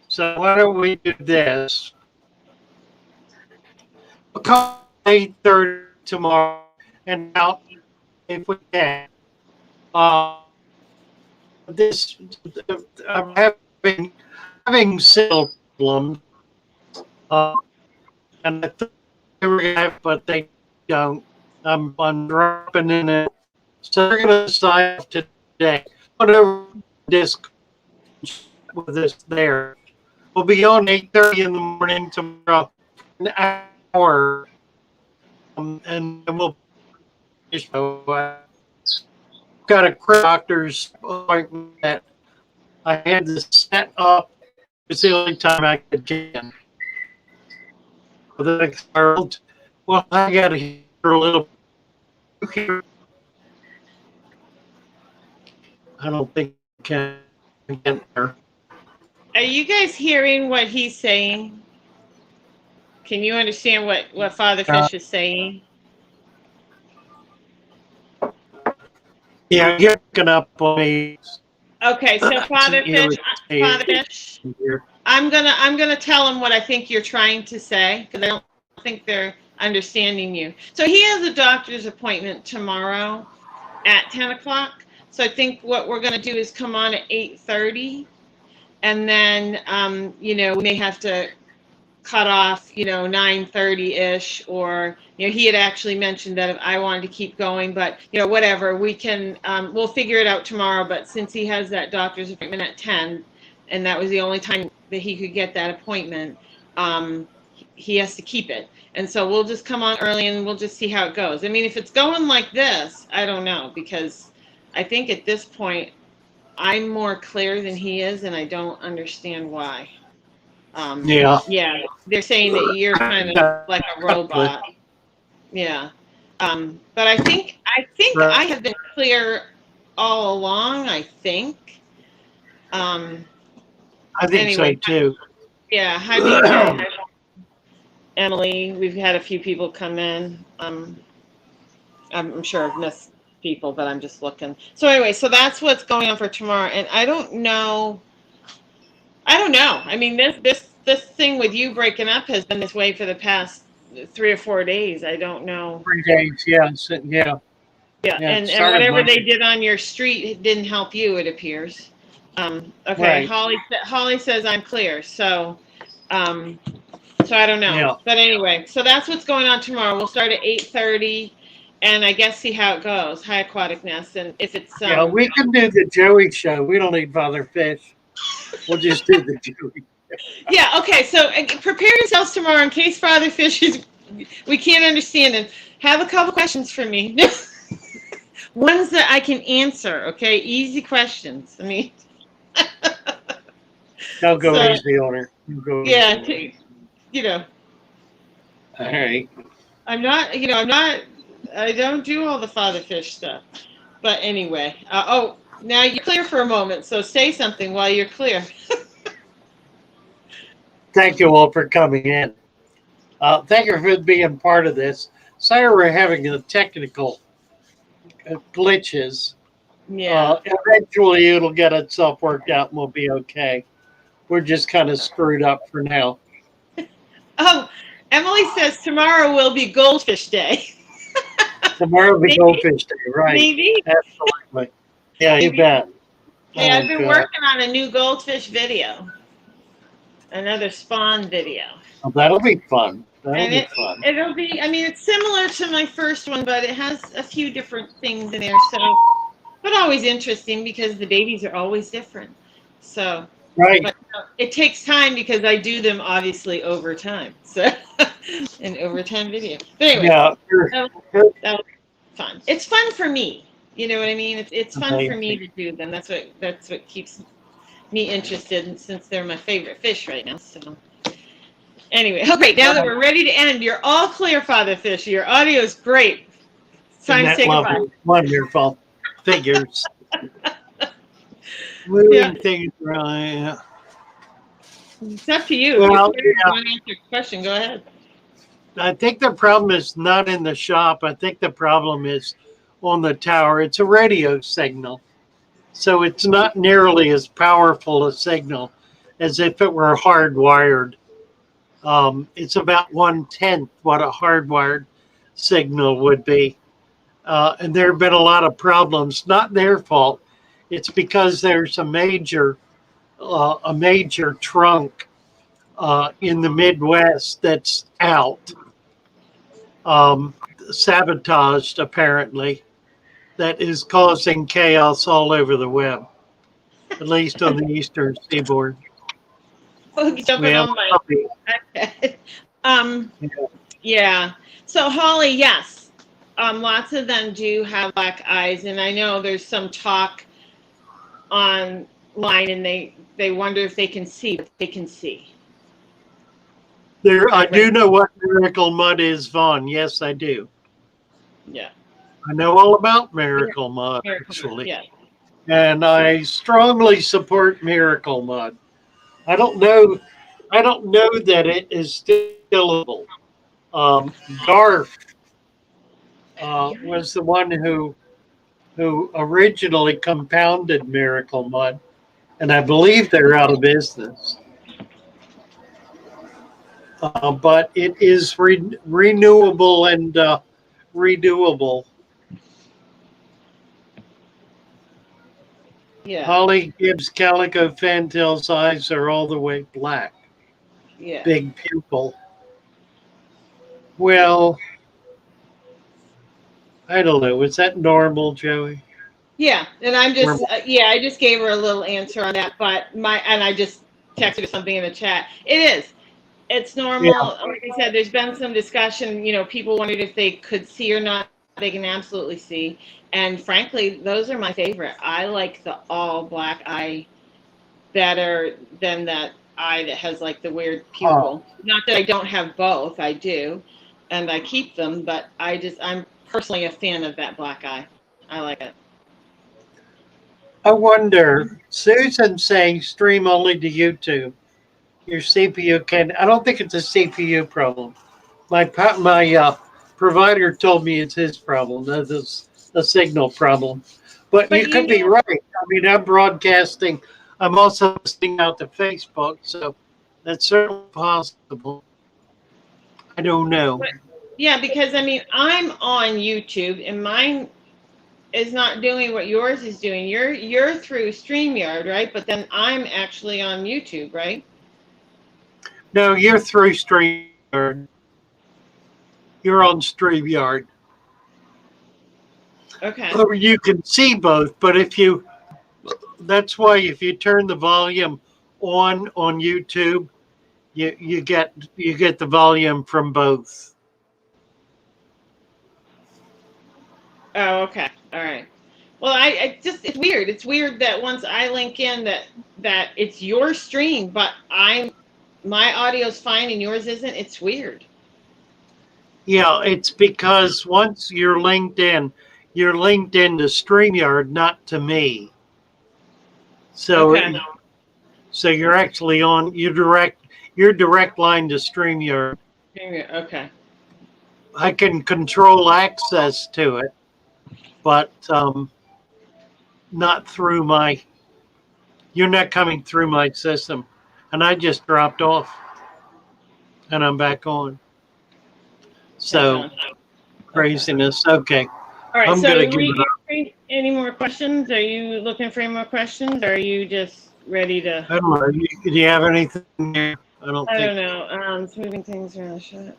So why don't we do this? We'll call 8:30 tomorrow and out if we can. I'm having cell problems, and I thought they were gonna have, but they don't. I'm dropping in it, so they're gonna sign off today. Whatever disc with this there. We'll be on 8:30 in the morning tomorrow, an hour, and then we'll finish. Got a doctor's appointment that I had to set up. It's the only time I could get. The next world, well, I got to hear a little. I don't think I can get there. Are you guys hearing what he's saying? Can you understand what Father Fish is saying? Yeah, you're picking up on me. Okay, so Father Fish, I'm gonna tell him what I think you're trying to say, because I don't think they're understanding you. So he has a doctor's appointment tomorrow at 10 o'clock. So I think what we're gonna do is come on at 8:30. And then, you know, we may have to cut off, you know, 9:30-ish, or, you know, he had actually mentioned that if I wanted to keep going, but, you know, whatever, we can, we'll figure it out tomorrow. But since he has that doctor's appointment at 10, and that was the only time that he could get that appointment, he has to keep it. And so we'll just come on early and we'll just see how it goes. I mean, if it's going like this, I don't know, because I think at this point, I'm more clear than he is, and I don't understand why. Yeah. Yeah, they're saying that you're kind of like a robot. Yeah. But I think Right. I have been clear all along. I think. Um, I think anyway, so too. yeah. Hi, BJ. Hi, Emily. We've had a few people come in. I'm sure I've missed people, but I'm just looking. So anyway, so that's what's going on for tomorrow, and I don't know. I mean, this thing with you breaking up has been this way for the past 3 or 4 days. I don't know. 3 days, yeah, yeah, Yeah, yeah. It and started whatever they Monday. did on your street it didn't help you, it appears. Okay, Right. Holly says I'm clear. Um, so I don't know. Yeah. But anyway, so that's what's going on tomorrow. We'll start at 8:30, and I guess see how it goes. High Aquatic Nest, and if it's Yeah, we can do the Joey show. We don't need Father Fish. We'll just do the Joey. yeah, okay. So prepare yourselves tomorrow in case Father Fish is we can't understand him. Have a couple questions for me. Ones that I can answer, okay? Easy questions. I mean, Don't go so easy on her. You go yeah, easy. you know, All right. I'm not, I don't do all the Father Fish stuff. But anyway, oh, now you're clear for a moment, so say something while you're clear. Thank you all for coming in. Thank you for being part of this. Sorry we're having the technical glitches. Yeah. Eventually it'll get itself worked out and we'll be okay. We're just kind of screwed up for now. Oh, Emily says tomorrow will be Goldfish Day. Tomorrow will be Maybe. Goldfish Day, right? Maybe. Absolutely. Yeah, you Maybe. bet. Hey, Oh, I've been God. working on a new goldfish video, another spawn video. Oh, that'll be fun. That'll And be fun. it'll be, I mean, it's similar to my first one, but it has a few different things in there. So, but always interesting because the babies are always different. So, Right. but it takes time because I do them obviously over time. So, an overtime video. But anyway, Yeah. that was fun. It's fun for me. You know what I mean? It's fun for me to do them. That's what keeps me interested, and since they're my favorite fish right now. So. Anyway, okay, now that we're ready to end, you're all clear, Father Fish. Your audio is great. It's time to say goodbye. Wonderful. Figures. Moving things around. Yeah. It's up to you. Well, if you want to answer a question, go ahead. I think the problem is not in the shop. I think the problem is on the tower. It's a radio signal. So it's not nearly as powerful a signal as if it were hardwired. It's about 1/10 what a hardwired signal would be. And there have been a lot of problems, not their fault. It's because there's a major trunk in the Midwest that's out, sabotaged apparently, that is causing chaos all over the web, at least on the eastern seaboard. Jumping on my. Okay. Yeah. So Holly, yes. Lots of them do have black eyes, and I know there's some talk online, and they wonder if they can see, but they can see. I do know what Miracle Mud is, Vaughn. Yes, I do. Yeah. I know all about Miracle Mud, actually. Yeah. And I strongly support Miracle Mud. I don't know that it is stillable. Garf was the one who originally compounded Miracle Mud, and I believe they're out of business. But it is renewable and redoable. Yeah. Holly Gibbs Calico Fantail's eyes are all the way black. Yeah. Big pupil. Well, I don't know. Was that normal, Joey? Yeah, and I'm just I just gave her a little answer on that, but I just texted her something in the chat. It's normal. Yeah. Like I said, there's been some discussion. People wondered if they could see or not. They can absolutely see, and frankly, those are my favorite. I like the all black eye better than that eye that has like the weird pupil. Not that I don't have both, I do, and I keep them, but I'm personally a fan of that black eye. I like it. I wonder, Susan's saying stream only to YouTube. Your CPU can, I don't think it's a CPU problem. My provider told me it's his problem. That is a signal problem. But you But could be right. I mean, I'm broadcasting. I'm also listening out to Facebook, so that's certainly possible. I don't know. yeah, because I mean, I'm on YouTube and mine is not doing what yours is doing. You're through StreamYard, right? But then I'm actually on YouTube, right? No, you're through StreamYard. You're on StreamYard. Okay. Or you can see both, but that's why if you turn the volume on YouTube, you get the volume from both. Oh, okay. All right. Well, I just, it's weird. It's weird that once I link in that it's your stream, but my audio's fine and yours isn't. It's weird. Yeah, it's because once you're linked in to StreamYard, not to me. So Okay. so you're actually on your direct line to StreamYard. Okay. I can control access to it, but not through you're not coming through my system. And I just dropped off and I'm back on. So craziness. Okay. All right. I'm So gonna give it up. any more questions? Are you looking for any more questions? Or are you just ready to? I don't know. Do you have anything there? I don't I think. don't know. It's moving things around the shot.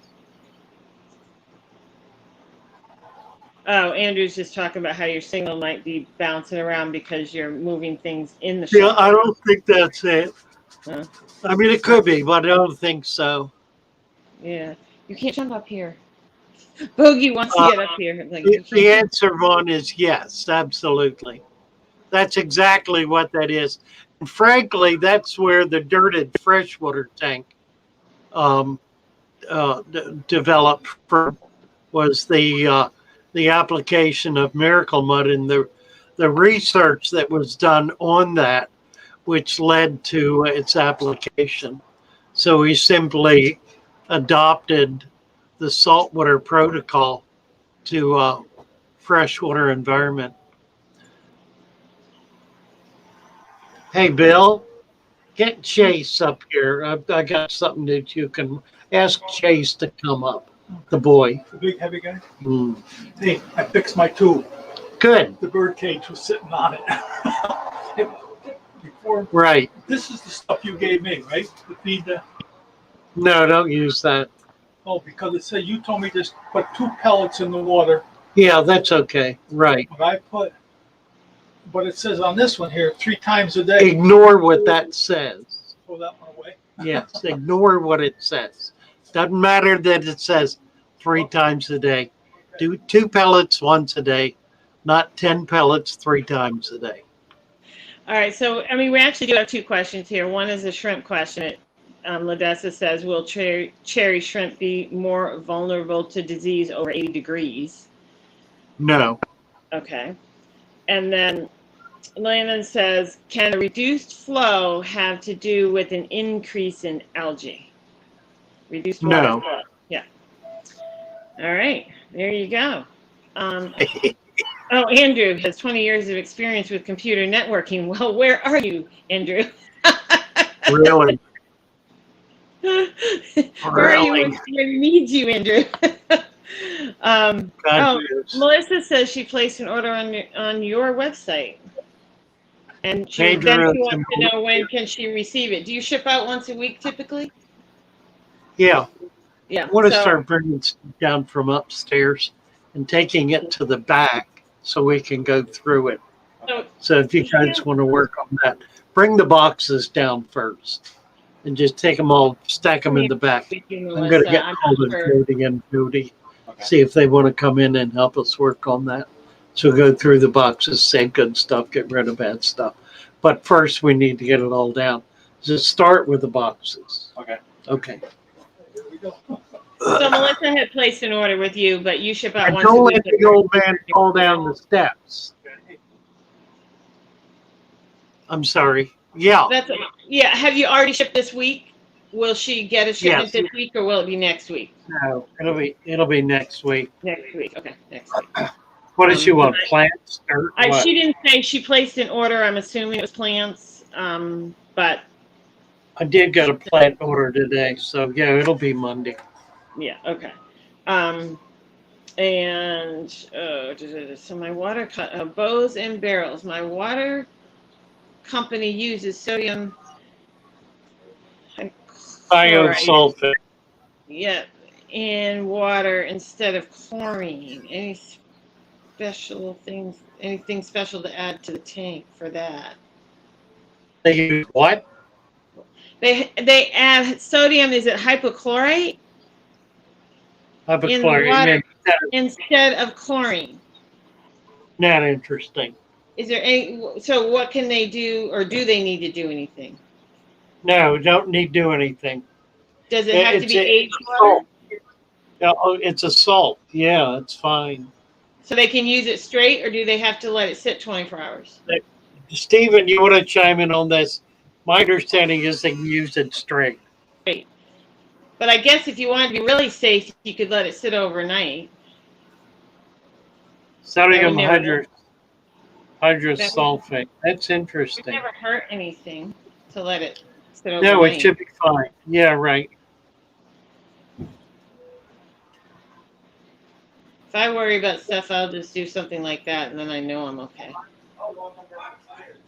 Oh, Andrew's just talking about how your signal might be bouncing around because you're moving things in the Yeah, shot. I don't think that's it. Huh? I mean, it could be, but I don't think so. Yeah. You can't jump up here. Bogey wants to get up here. Like, you The can't. answer, Vaughn, is yes, absolutely. That's exactly what that is. And frankly, that's where the dirted freshwater tank developed from, was the application of miracle mud and the research that was done on that, which led to its application. So we simply adopted the saltwater protocol to freshwater environment. Hey, Bill, get Chase up here. I got something that you can ask Chase to come up, the boy. The big heavy guy? Mm. Hey, I fixed my tube. Good. The bird cage was sitting on it. Before, Right. this is the stuff you gave me, right? To feed the. No, don't use that. Oh, because it said you told me just put 2 pellets in the water. Yeah, that's okay. Right. But it says on this one here 3 times a day. Ignore what that says. Throw that one away. Yes, ignore what it says. Doesn't matter that it says 3 times a day. Do 2 pellets once a day, not 10 pellets 3 times a day. All right. So, I mean, we actually do have 2 questions here. One is a shrimp question. Ladessa says, will cherry shrimp be more vulnerable to disease over 80 degrees? No. Okay. And then Landon says, can a reduced flow have to do with an increase in algae? Reduced water No. flow. Yeah. All right. There you go. Oh, Andrew has 20 years of experience with computer networking. Well, where are you, Andrew? Really? Where are you when we need you, Andrew? Melissa says she placed an order on your website. And she wants to know when can she receive it. Do you ship out once a week typically? Yeah. Yeah. I want to start bringing stuff down from upstairs and taking it to the back so we can go through it. So if you guys want to work on that, bring the boxes down first and just take them all, stack them in the back. I'm going to get hold of Jody and Jody, see if they want to come in and help us work on that. So go through the boxes, say good stuff, get rid of bad stuff. But first we need to get it all down. Just start with the boxes. Okay. Okay. There we go. So Melissa had placed an order with you, but you ship out And once a don't week. let the old man fall down the steps. I'm sorry. Yeah. Yeah. Have you already shipped this week? Will she get a shipment Yes. this week, or will it be next week? No, it'll be next week. Next week. Okay, next week. What does she want? Plants or what? She didn't say she placed an order. I'm assuming it was plants. But I did get a plant order today, so yeah, it'll be Monday. yeah, okay. And so my water bows and barrels. My water company uses sodium chloride, Biosulfate. yeah, in water instead of chlorine. Anything special to add to the tank for that? They use what? They add sodium. Is it hypochlorite? In the water instead of chlorine. Not interesting. Is there any? So what can they do, or do they need to do anything? No, don't need to do anything. Does it have to be aged water? Salt. Oh, it's a salt. Yeah, it's fine. So they can use it straight, or do they have to let it sit 24 hours? Stephen, you want to chime in on this? My understanding is they can use it straight. Great. But I guess if you want to be really safe, you could let it sit overnight. Sodium hydrosulfate. That's It interesting. never hurt anything to let it sit overnight. No, it should be fine. Yeah, right. If I worry about stuff, I'll just do something like that, and then I know I'm okay.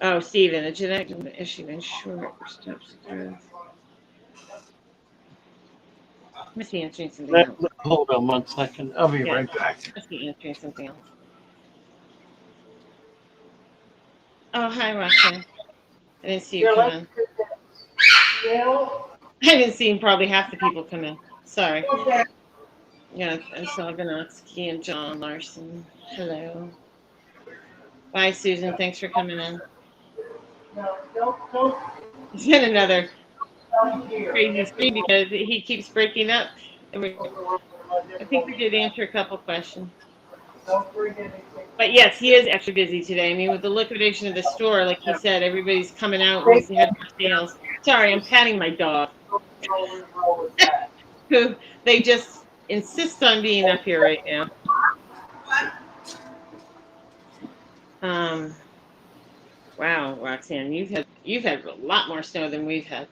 Oh, Stephen, a genetic issue in short steps through. I must be answering something else. Hold on 1 second. I'll be right back. I must be answering something else. Oh, hi, Roxanne. I didn't see you come in. I didn't see probably half the people come in. Sorry. Yeah, I saw Ganotsky and John Larson. Hello. Bye, Susan. Thanks for coming in. It's been another crazy stream because he keeps breaking up. I think we did answer a couple questions. But yes, he is extra busy today. I mean, with the liquidation of the store, like he said, everybody's coming out and he's had more sales. Sorry, I'm patting my dog. Who they just insist on being up here right now. Wow, Roxanne, you've had a lot more snow than we've had.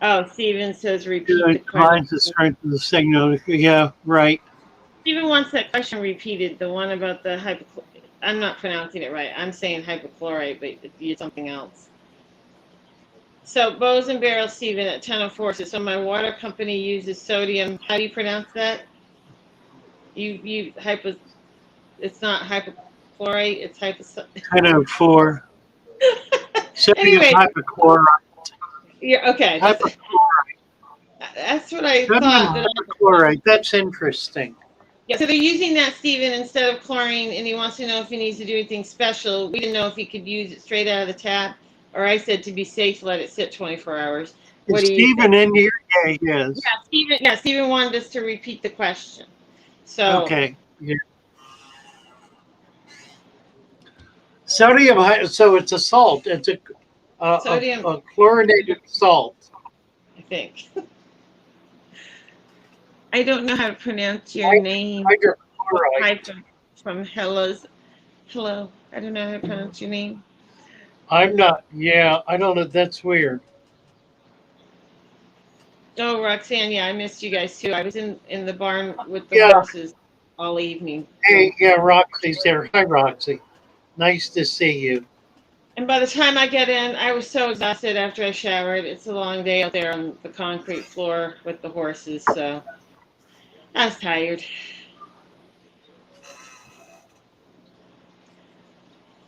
Oh, Stephen says repeat the question. The strength of the signal. Yeah, right. Stephen wants that question repeated. The one about the I'm not pronouncing it right. I'm saying hypochlorite, but it's something else. So bows and barrels, Stephen, at 10:04 says, so my water company uses sodium. How do you pronounce that? It's not hypochlorite, it's 10:04. Sodium Anyway. hypochlorite. Yeah, okay. That's what I Sodium thought. hypochlorite. That's interesting. Yeah, so they're using that, Stephen, instead of chlorine, and he wants to know if he needs to do anything special. We didn't know if he could use it straight out of the tap, or I said to be safe, let it sit 24 hours. What do you Stephen think? in here? Yeah, he is. Yeah, Stephen wanted us to repeat the question. So Okay. Yeah. Sodium, so it's a salt. It's a chlorinated salt. I think. I don't know how to pronounce your name. Hydrochlorite. From Hello. I don't know how to pronounce your name. I'm not. Yeah, I don't know. That's weird. Oh, Roxanne, yeah, I missed you guys too. I was in the barn with the horses all evening. Hey, yeah, Roxy's there. Hi, Roxy. Nice to see you. And by the time I get in, I was so exhausted after I showered. It's a long day out there on the concrete floor with the horses, so I was tired.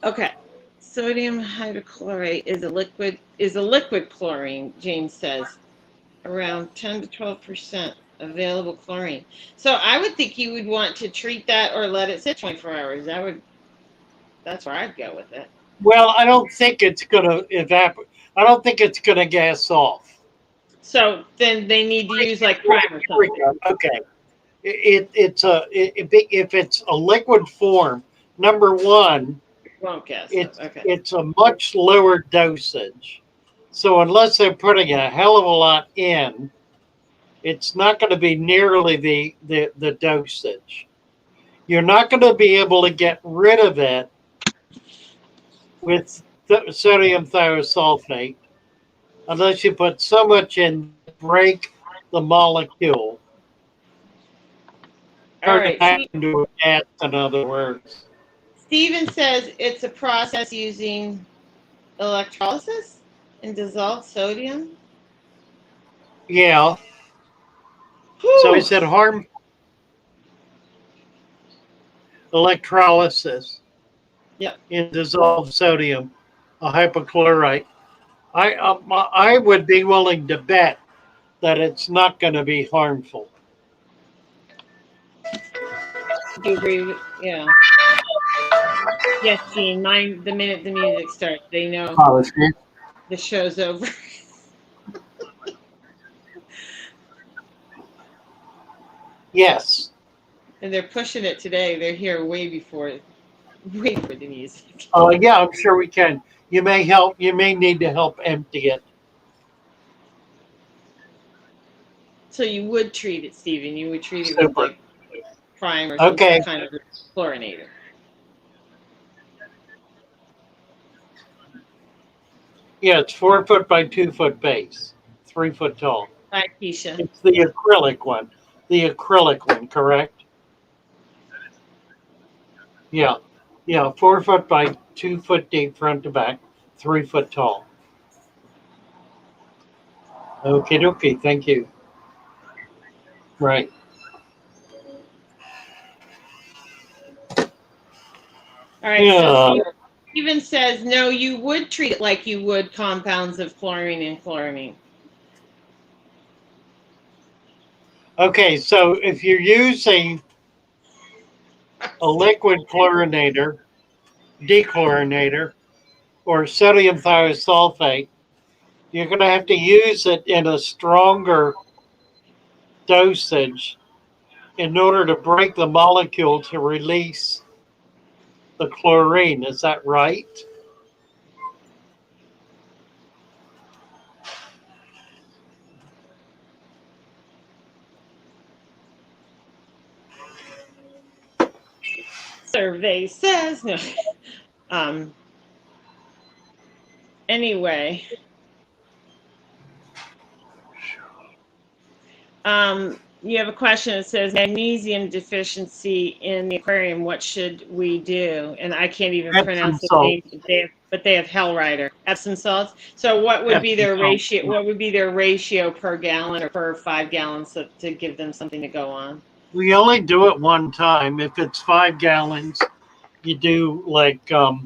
Okay. Sodium hydrochlorate is a liquid chlorine, James says. Around 10 to 12% available chlorine. So I would think you would want to treat that or let it sit 24 hours. That's where I'd go with it. Well, I don't think it's going to evaporate. I don't think it's going to gas off. So then they need to use like primer or something. Okay. If it's a liquid form, number one, Won't guess. Okay. it's a much lower dosage. So unless they're putting a hell of a lot in, it's not going to be nearly the dosage. You're not going to be able to get rid of it with sodium thiosulfate unless you put so much in to break the molecule. All Turn it right. back into a gas, in other words. Steven says it's a process using electrolysis and dissolved sodium. Yeah. Whew. So is it harmful? Electrolysis. Yep. In dissolved sodium, a hypochlorite. I would be willing to bet that it's not going to be harmful. Do you agree with? Yeah. Yes, Gene. Mine. The minute the music starts, they know the show's over. Yes. And they're pushing it today. They're here way before the music. Yeah, I'm sure we can. You may help. You may need to help empty it. So you would treat it, Steven. You would treat it Super. with like primer or some kind of chlorinator. Yeah, it's 4 foot by 2 foot base, 3 foot tall. Hi, Keisha. It's the acrylic one. The acrylic one, correct? Yeah. Yeah, 4 foot by 2 foot deep front to back, 3 foot tall. Okay, dokie. Thank you. Right. All right. Yeah. So Steven says, no, you would treat it like you would compounds of chlorine and chloramine. Okay, so if you're using a liquid chlorinator, dechlorinator, or sodium thiosulfate, you're going to have to use it in a stronger dosage in order to break the molecule to release the chlorine. Is that right? Survey says no. Anyway. You have a question that says magnesium deficiency in the aquarium. What should we do? And I can't even pronounce the name, but they have Hellrider, Epsom salts. So what would be their ratio? What would be their ratio per gallon or per 5 gallons to give them something to go on? We only do it one time. If it's 5 gallons, you do like a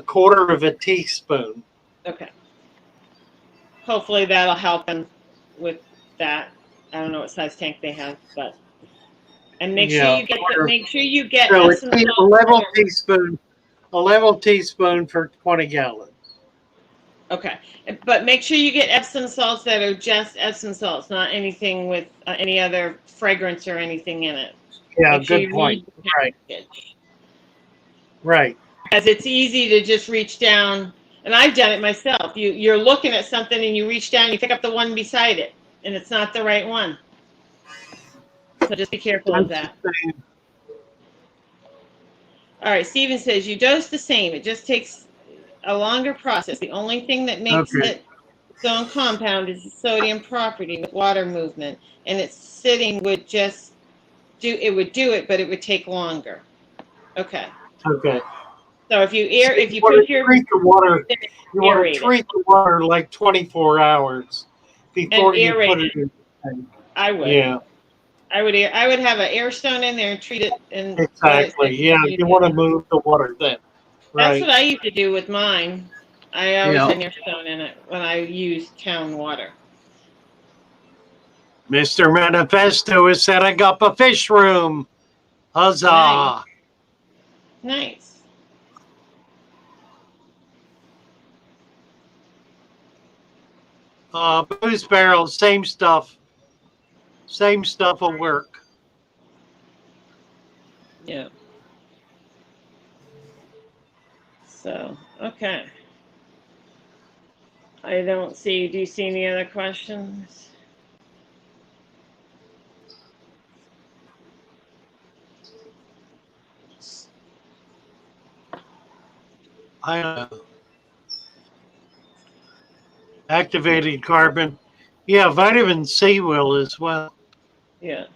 quarter of a teaspoon. Okay. Hopefully that'll help them with that. I don't know what size tank they have, but make sure you get so Epsom it's a level teaspoon for 20 gallons. Okay, but make sure you get Epsom salts that are just Epsom salts, not anything with any other fragrance or anything in it. Yeah, good point. Right. Right. Because it's easy to just reach down, and I've done it myself. You're looking at something and you reach down, you pick up the one beside it, and it's not the right one. So just be careful of that. All right, Steven says you dose the same. It just takes a longer process. The only thing that makes it its own compound is the sodium property with water movement, and its sitting would just do it, but it would take longer. Okay. Okay. So if you treat the water, you want to treat the water like 24 hours before you put it in the tank. I would. Yeah. I would have an air stone in there and treat it and exactly. Yeah, you want to move the water then. Right. That's what I used to do with mine. I always had an air stone in it when I used town water. Mr. Manifesto is setting up a fish room. Huzzah! Nice. Booze barrels, same stuff. Same stuff will work. Yeah. So, okay. I don't see, do you see any other questions? I don't know. Activated carbon. Yeah, vitamin C will as well. Yeah.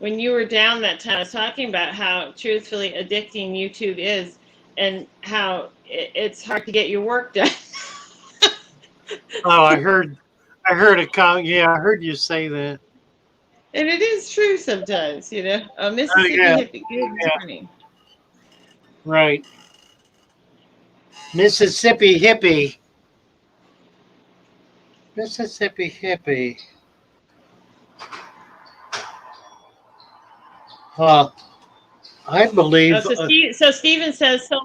When you were down that time, I was talking about how truthfully addicting YouTube is and how it's hard to get your work done. Oh, I heard a comment. Yeah, I heard you say that. And it is true sometimes, you know. Oh Mississippi yeah, hippie, good yeah, morning. right. Mississippi hippie. Mississippi hippie. I believe. Steven says so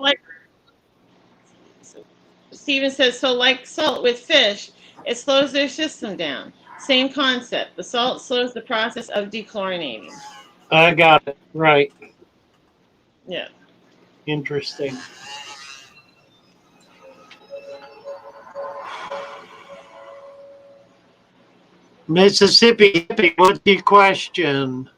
like salt with fish, it slows their system down. Same concept. The salt slows the process of dechlorinating. I got it right. Yeah. Interesting. Mississippi hippie. What's your question?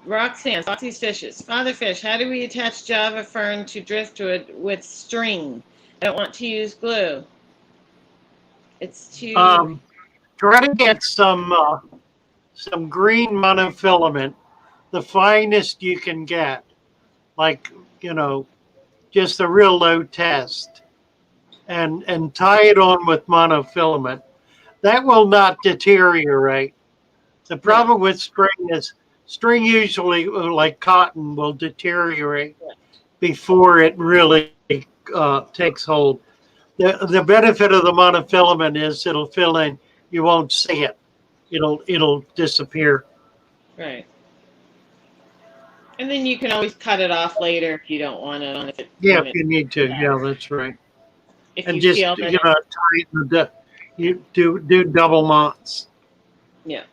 Roxanne, Foxy's fishes. Father fish, how do we attach Java fern to driftwood with string? I don't want to use glue. It's too. Try to get some green monofilament, the finest you can get, like just a real low test, and tie it on with monofilament. That will not deteriorate. The problem with string usually, like cotton, will deteriorate before it really takes hold. The benefit of the monofilament is it'll fill in. You won't see it. It'll disappear. Right. And then you can always cut it off later if you don't want it on. Yeah, if you need to. Yeah, that's right. If And you just feel that. tighten you do double knots. Yeah.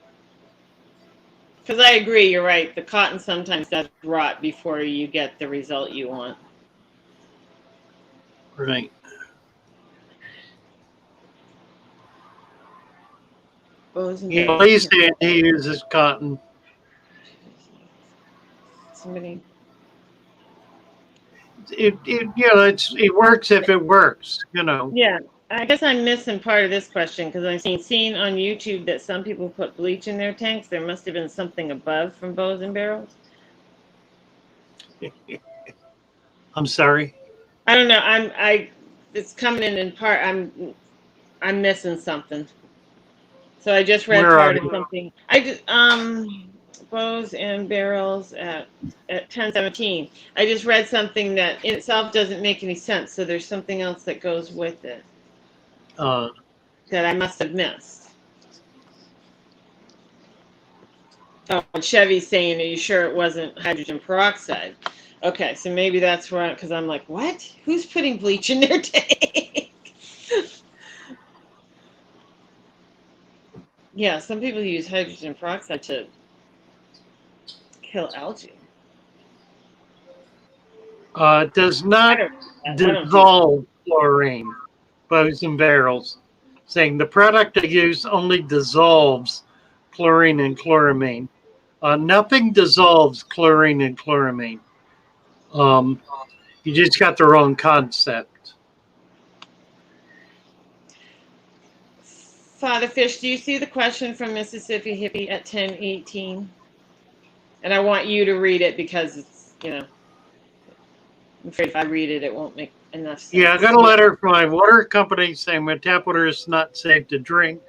Because I agree, you're right. The cotton sometimes does rot before you get the result you want. Right. At least he uses cotton. Somebody. It works if it works. Yeah, I guess I'm missing part of this question because I'm seeing on YouTube that some people put bleach in their tanks. There must have been something above from bows and barrels. I'm sorry. I don't know. It's coming in part. I'm missing something. So I just read Where are part of you? something. Bows and barrels at 1017. I just read something that in itself doesn't make any sense. So there's something else that goes with it that I must have missed. Oh, and Chevy's saying, are you sure it wasn't hydrogen peroxide? Okay, so maybe that's right, because I'm like, what? Who's putting bleach in their tank? Yeah, some people use hydrogen peroxide to kill algae. It does not dissolve chlorine, bows and barrels. Saying the product I use only dissolves chlorine and chloramine. Nothing dissolves chlorine and chloramine. You just got the wrong concept. Father Fish, do you see the question from Mississippi Hippie at 1018? And I want you to read it because it's, I'm afraid if I read it, it won't make enough sense. Yeah, I got a letter from my water company saying my tap water is not safe to drink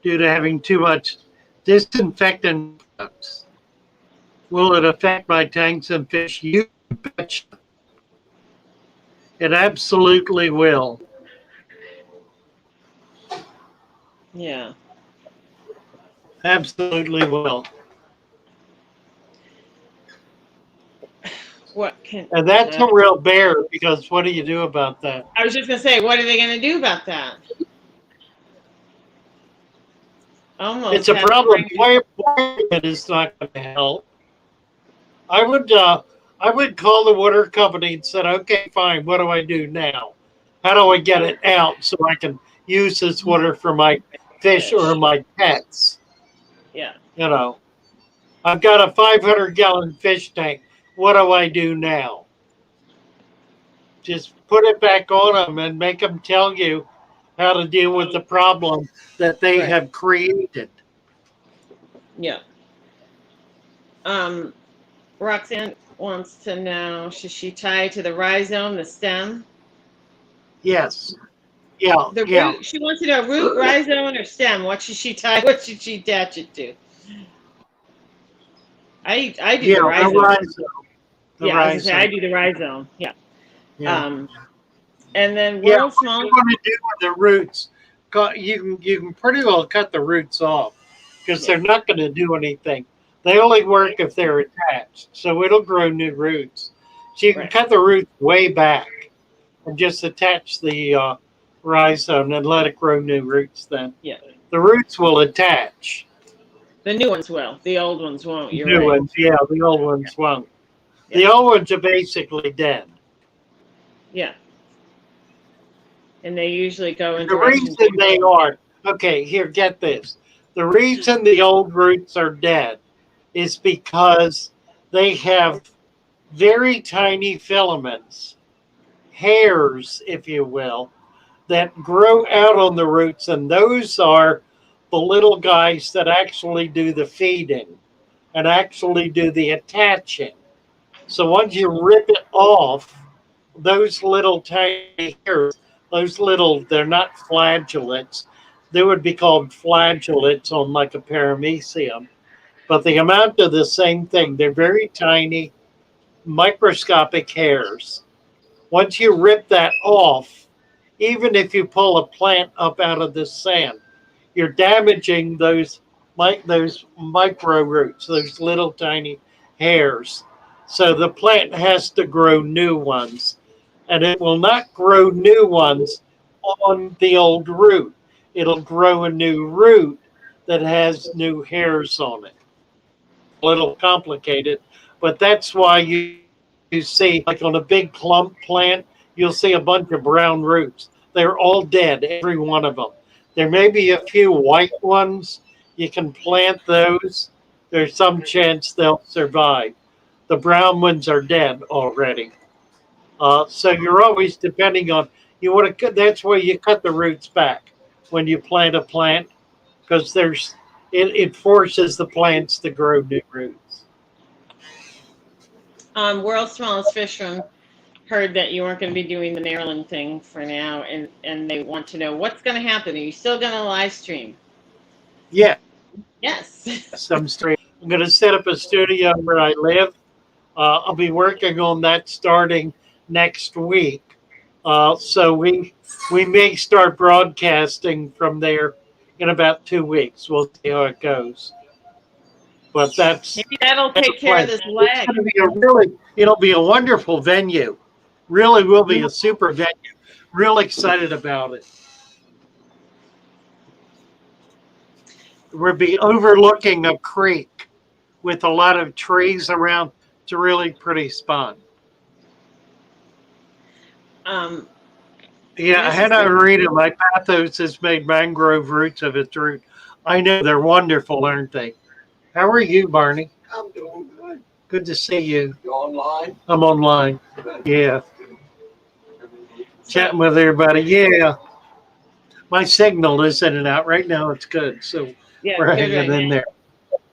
due to having too much disinfectant products. Will it affect my tanks and fish? You betcha. It absolutely will. Yeah. Absolutely will. What can And that's a real bear because what do you do about that? I was just gonna say, what are they gonna do about that? Almost It's a have to problem. bring- It is not going to help. I would call the water company and said, okay, fine. What do I do now? How do I get it out so I can use this water for my fish or my pets? Yeah. You know, I've got a 500-gallon fish tank. What do I do now? Just put it back on them and make them tell you how to deal with the problem that they Right. have created. Yeah. Roxanne wants to know, should she tie to the rhizome, the stem? Yes. Yeah. The Yeah. root, she wants to know root, rhizome, or stem. What should she tie? What should she attach it to? I do Yeah. the The rhizome. rhizome. The Yeah, I was gonna say I rhizome. do the rhizome. Yeah. Yeah. And then Yeah, world what small. you want to do with the roots, you can pretty well cut the roots off because they're not going to do anything. They only work if they're attached, so it'll grow new roots. So you can Right. cut the roots way back and just attach the rhizome and let it grow new roots. Then Yeah. the roots will attach. The new ones will. The old ones won't. You're New right. ones, yeah, the old ones won't. The Yeah. old ones are basically dead. Yeah. And they usually go in The directions. reason they are, okay, here, get this. The reason the old roots are dead is because they have very tiny filaments, hairs, if you will, that grow out on the roots. And those are the little guys that actually do the feeding and actually do the attaching. So once you rip it off, those little tiny hairs, they're not flagellates. They would be called flagellates on like a paramecium, but they amount to the same thing. They're very tiny, microscopic hairs. Once you rip that off, even if you pull a plant up out of the sand, you're damaging those micro roots, those little tiny hairs. So the plant has to grow new ones, and it will not grow new ones on the old root. It'll grow a new root that has new hairs on it. A little complicated, but that's why you see, like on a big clump plant, you'll see a bunch of brown roots. They're all dead, every one of them. There may be a few white ones. You can plant those. There's some chance they'll survive. The brown ones are dead already. So you're always depending on, you want to cut, that's where you cut the roots back when you plant a plant, because it forces the plants to grow new roots. World's smallest fish room heard that you weren't going to be doing the Maryland thing for now, and they want to know what's going to happen. Are you still going to live stream? Yeah. Yes. I'm going to set up a studio where I live. I'll be working on that starting next week. So we may start broadcasting from there in about 2 weeks. We'll see how it goes. But Maybe that'll take care of this it's leg. going to be it'll be a wonderful venue. Really will be a super venue. Real excited about it. We'll be overlooking a creek with a lot of trees around. It's a really pretty spot. Yeah, Hannah Rita, my pathos has made mangrove roots of its root. I know they're wonderful, aren't they? How are you, Barney? I'm doing good. Good to see you. You online? I'm online. Yeah. Chatting with everybody. Yeah. My signal is in and out. Right now it's good. So Yeah, we're good hanging right in now. there.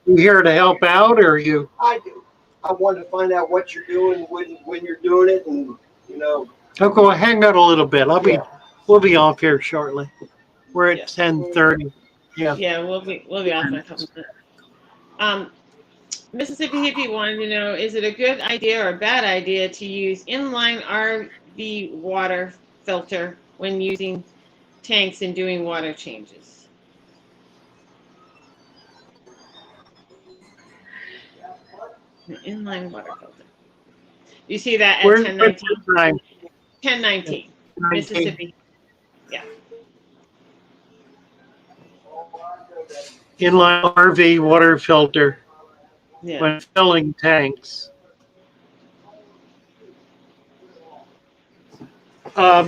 You here to help out, or are you? I do. I wanted to find out what you're doing when you're doing it, and you know. Okay, hang out a little bit. Yeah. We'll be off here shortly. We're at Yeah. 10:30. Yeah. Yeah, we'll be off in a couple minutes. Mississippi Hippie wanted to know, is it a good idea or a bad idea to use inline RV water filter when using tanks and doing water changes? An inline water filter. You see that at Where's 1019? the time? 1019, Mississippi. Yeah. Inline RV water filter Yeah. when filling tanks.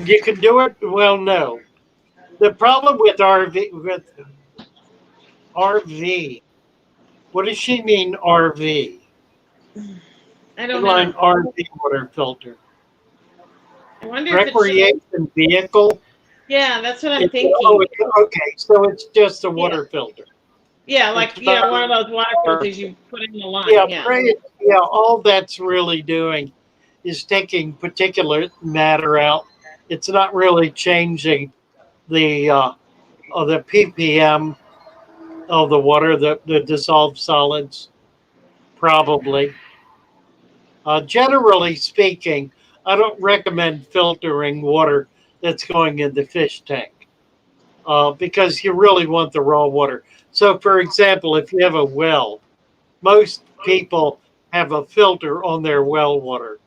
You can do it. Well, no. The problem with RV, what does she mean RV? I don't Inline know. RV water filter. I wonder if it's Recreation vehicle. yeah, that's what I'm Oh, thinking. okay, so it's just a Yeah. water filter. Yeah, like It's not- one of those water filters you put in the line. Yeah, Yeah. all that's really doing is taking particulate matter out. It's not really changing the ppm of the water, the dissolved solids, probably. Generally speaking, I don't recommend filtering water that's going in the fish tank because you really want the raw water. So, for example, if you have a well, most people have a filter on their well water.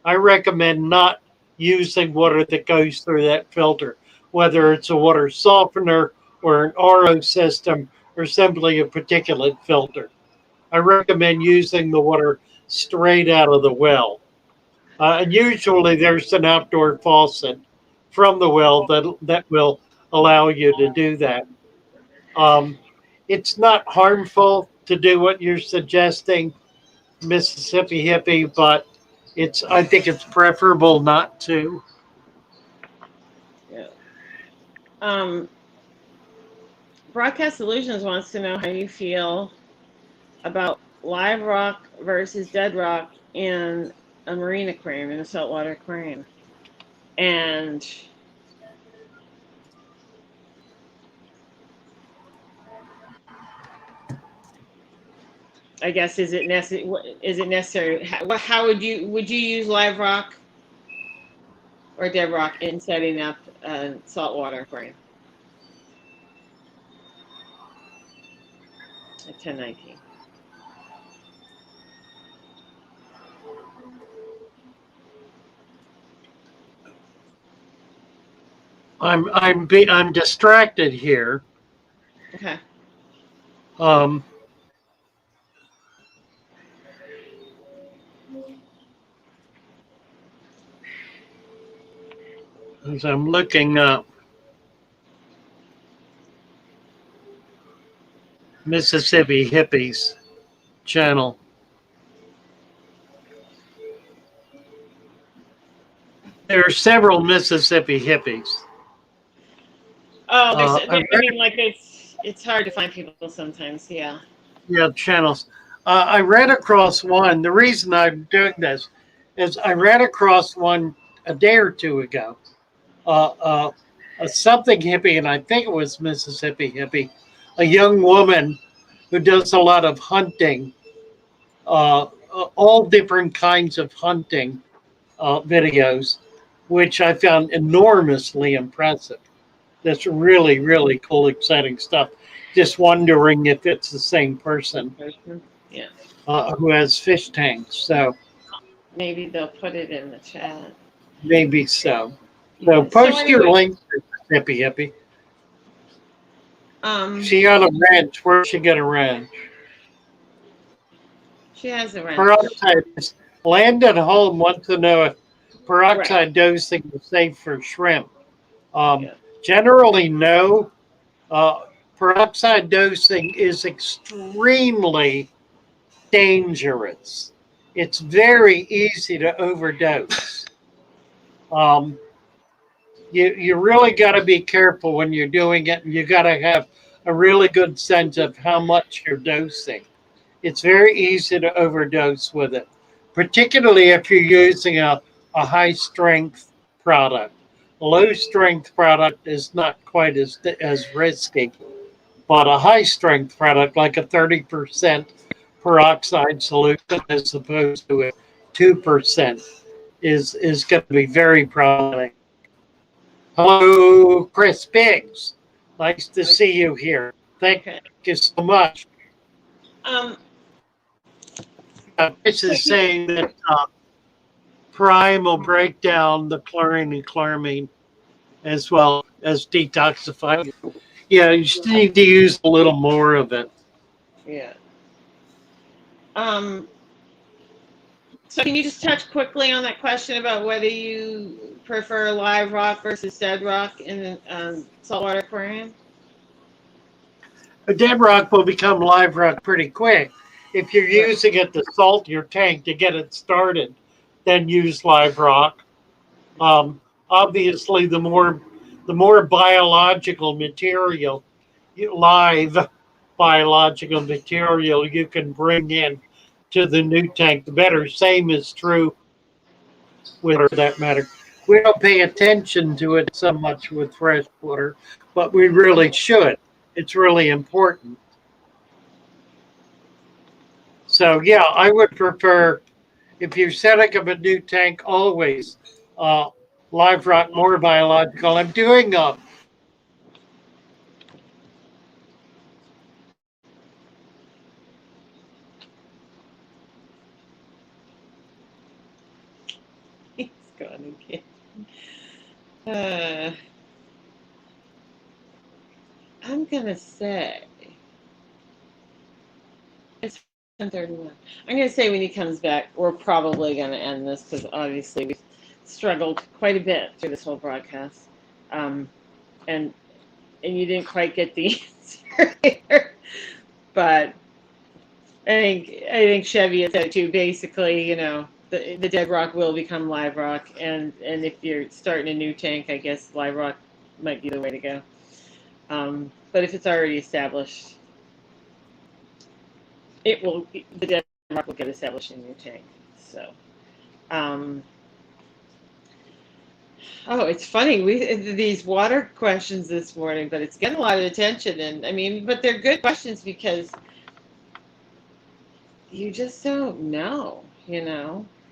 I recommend not using water that goes through that filter, whether it's a water softener or an RO system or simply a particulate filter. I recommend using the water straight out of the well. And usually there's an outdoor faucet from the well that will allow you to do that. Um, it's not harmful to do what you're suggesting, Mississippi hippie, but I think it's preferable not to. Yeah. Broadcast Solutions wants to know how you feel about live rock versus dead rock in a marine aquarium, in a saltwater aquarium. And I guess is it necessary? How would you use live rock or dead rock in setting up a saltwater aquarium at 1019? I'm distracted here. Okay. As I'm looking up Mississippi Hippies channel. There are several Mississippi hippies. Oh, it's hard to find people sometimes. Yeah. Yeah, channels. I ran across one. The reason I'm doing this is I ran across one a day or two ago. A something hippie, and I think it was Mississippi hippie, a young woman who does a lot of hunting, all different kinds of hunting videos, which I found enormously impressive. That's really, really cool, exciting stuff. Just wondering if it's the same person Yeah. who has fish tanks. So Maybe they'll put it in the chat. maybe so. So post your link to Hippie Hippie. She got a ranch. Where'd she get a ranch? She has a ranch. Peroxide. Landon Holm wants to know if peroxide dosing is safe for shrimp. Generally, no. Peroxide dosing is extremely dangerous. It's very easy to overdose. You really got to be careful when you're doing it, and you got to have a really good sense of how much you're dosing. It's very easy to overdose with it, particularly if you're using a high strength product. A low strength product is not quite as risky, but a high strength product like a 30% peroxide solution as opposed to a 2% is going to be very problematic. Hello, Chris Biggs. Nice to see you here. Thank you so much. Chris is saying that Prime will break down the chlorine and chloramine as well as detoxify. Yeah, you just need to use a little more of it. Yeah. So can you just touch quickly on that question about whether you prefer live rock versus dead rock in the saltwater aquarium? A dead rock will become live rock pretty quick. If you're using it to salt your tank to get it started, then use live rock. Obviously, the more biological material, live biological material you can bring in to the new tank, the better. Same is true with, for that matter. We don't pay attention to it so much with freshwater, but we really should. It's really important. So yeah, I would prefer, if you're setting up a new tank, always live rock, more biological. I'm doing He's gone again. I'm gonna say it's 10:31. I'm gonna say when he comes back, we're probably gonna end this because obviously we've struggled quite a bit through this whole broadcast, and you didn't quite get the answer here. But I think Chevy had said it too. Basically, the dead rock will become live rock, and if you're starting a new tank, I guess live rock might be the way to go. But if it's already established, the dead rock will get established in your tank. So, it's funny. These water questions this morning, but it's getting a lot of attention, and but they're good questions because you just don't know,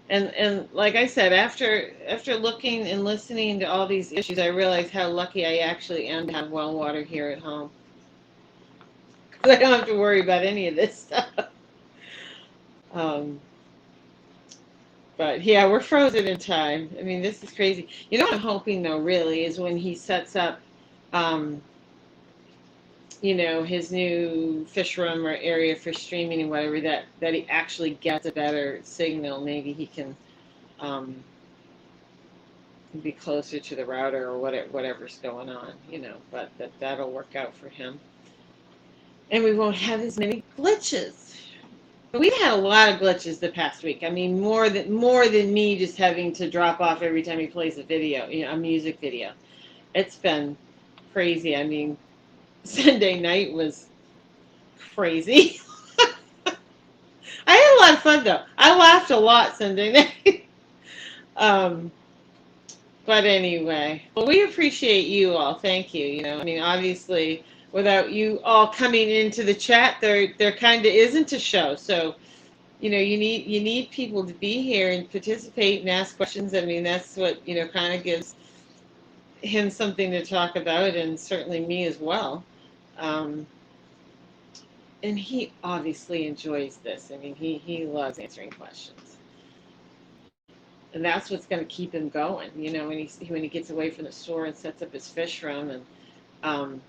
And like I said, after looking and listening to all these issues, I realized how lucky I actually am to have well water here at home. I don't have to worry about any of this stuff. But yeah, we're frozen in time. This is crazy. You know what I'm hoping though, really, is when he sets up, his new fish room or area for streaming and whatever, that he actually gets a better signal. Maybe he can be closer to the router or whatever's going on, but that'll work out for him. And we won't have as many glitches. But we've had a lot of glitches the past week. More than me just having to drop off every time he plays a video, a music video. It's been crazy. Sunday night was crazy. I had a lot of fun though. I laughed a lot Sunday night. But anyway, well, we appreciate you all. Thank you. Obviously, without you all coming into the chat, there kind of isn't a show. So, you need people to be here and participate and ask questions. That's what kind of gives him something to talk about, and certainly me as well. And he obviously enjoys this. He loves answering questions, and that's what's going to keep him going. When he gets away from the store and sets up his fish room, and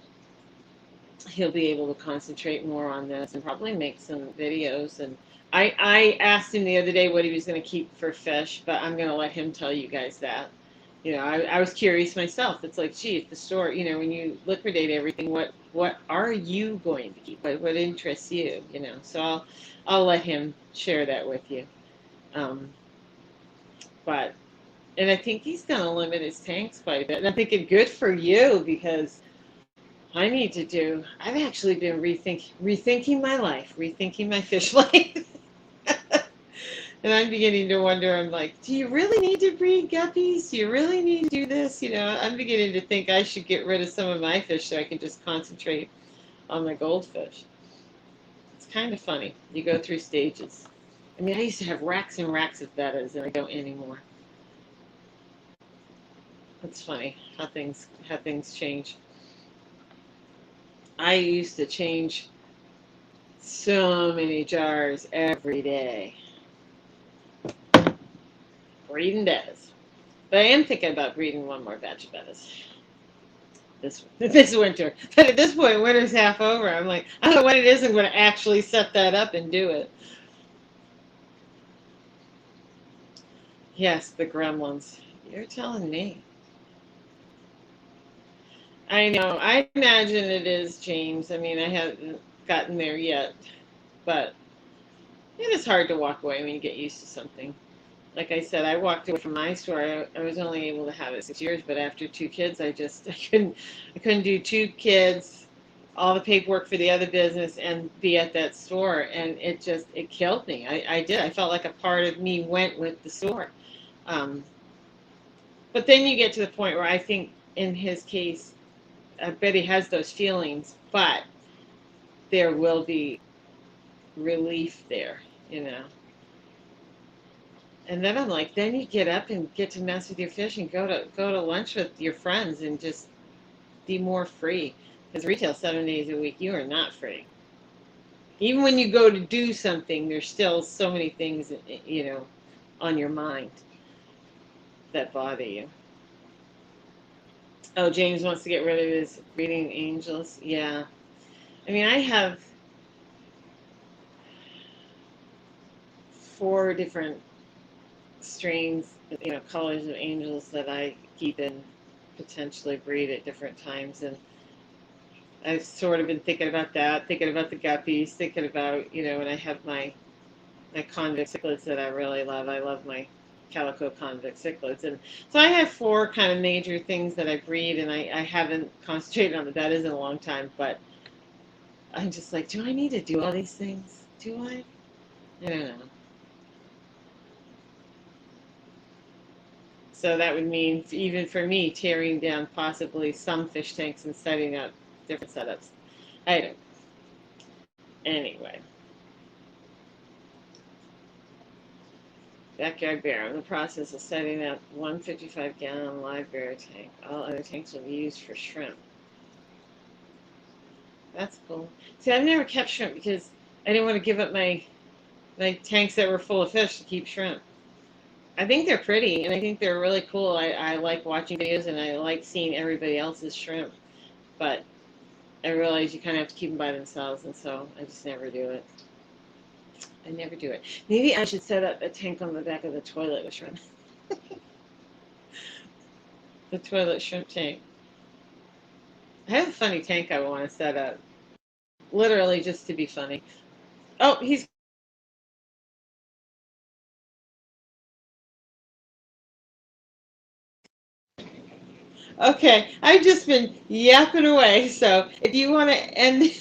he'll be able to concentrate more on this and probably make some videos. And I asked him the other day what he was going to keep for fish, but I'm going to let him tell you guys that. I was curious myself. It's like, gee, at the store, when you liquidate everything, what are you going to keep? What interests you? So I'll let him share that with you. And I think he's going to limit his tanks quite a bit. And I'm thinking, good for you, because I've actually been rethinking my life, rethinking my fish life. And I'm beginning to wonder, I'm like, do you really need to breed guppies? Do you really need to do this? I'm beginning to think I should get rid of some of my fish so I can just concentrate on my goldfish. It's kind of funny. You go through stages. I used to have racks and racks of bettas, and I don't anymore. It's funny how things change. I used to change so many jars every day. Breeding bettas. But I am thinking about breeding one more batch of bettas this winter. But at this point, winter's half over. I'm like, I don't know what it is. I'm going to actually set that up and do it. Yes, the gremlins. You're telling me. I know. I imagine it is, James. I mean, I haven't gotten there yet. But it is hard to walk away when you get used to something. Like I said, I walked away from my store. I was only able to have it 6 years, but after 2 kids, I couldn't do 2 kids, all the paperwork for the other business, and be at that store. And it killed me. I did. I felt like a part of me went with the store. But then you get to the point where I think in his case, I bet he has those feelings, but there will be relief there, you know. And then I'm like, then you get up and get to mess with your fish and go to lunch with your friends and just be more free. Because retail 7 days a week, you are not free. Even when you go to do something, there's still so many things, you know, on your mind that bother you. Oh, James wants to get rid of his reading angels. Yeah. I mean, I have 4 different strains, you know, colors of angels that I keep and potentially breed at different times. And I've sort of been thinking about that, thinking about the guppies, thinking about, you know, and I have my convict cichlids that I really love. I love my calico convict cichlids. And so I have 4 kind of major things that I breed, and I haven't concentrated on the bettas in a long time, but I'm just like, do I need to do all these things? Do I? I don't know. So that would mean, even for me, tearing down possibly some fish tanks and setting up different setups. I don't. Anyway. Backyard bear. I'm in the process of setting up 155-gallon live bear tank. All other tanks will be used for shrimp. That's cool. See, I've never kept shrimp because I didn't want to give up my tanks that were full of fish to keep shrimp. I think they're pretty, and I think they're really cool. I like watching videos, and I like seeing everybody else's shrimp. But I realize you kind of have to keep them by themselves, and so I just never do it. I never do it. Maybe I should set up a tank on the back of the toilet with shrimp. The toilet shrimp tank. I have a funny tank I want to set up. Literally just to be funny. Oh, he's... Okay, I've just been yapping away, so if you want to end...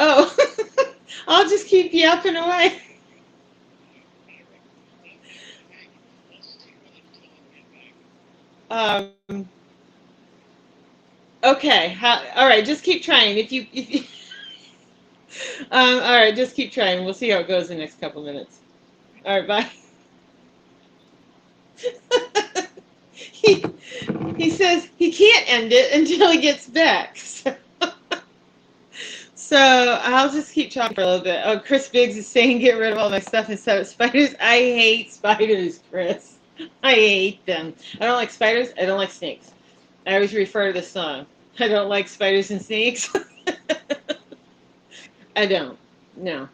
Oh, I'll just keep yapping away. Okay, all right, just keep trying. If you all right, just keep trying. We'll see how it goes in the next couple minutes. All right, bye. He says he can't end it until he gets back. So I'll just keep talking for a little bit. Oh, Chris Biggs is saying get rid of all my stuff and set up spiders. I hate spiders, Chris. I hate them. I don't like spiders. I don't like snakes. I always refer to this song. I don't like spiders and snakes. I don't. No.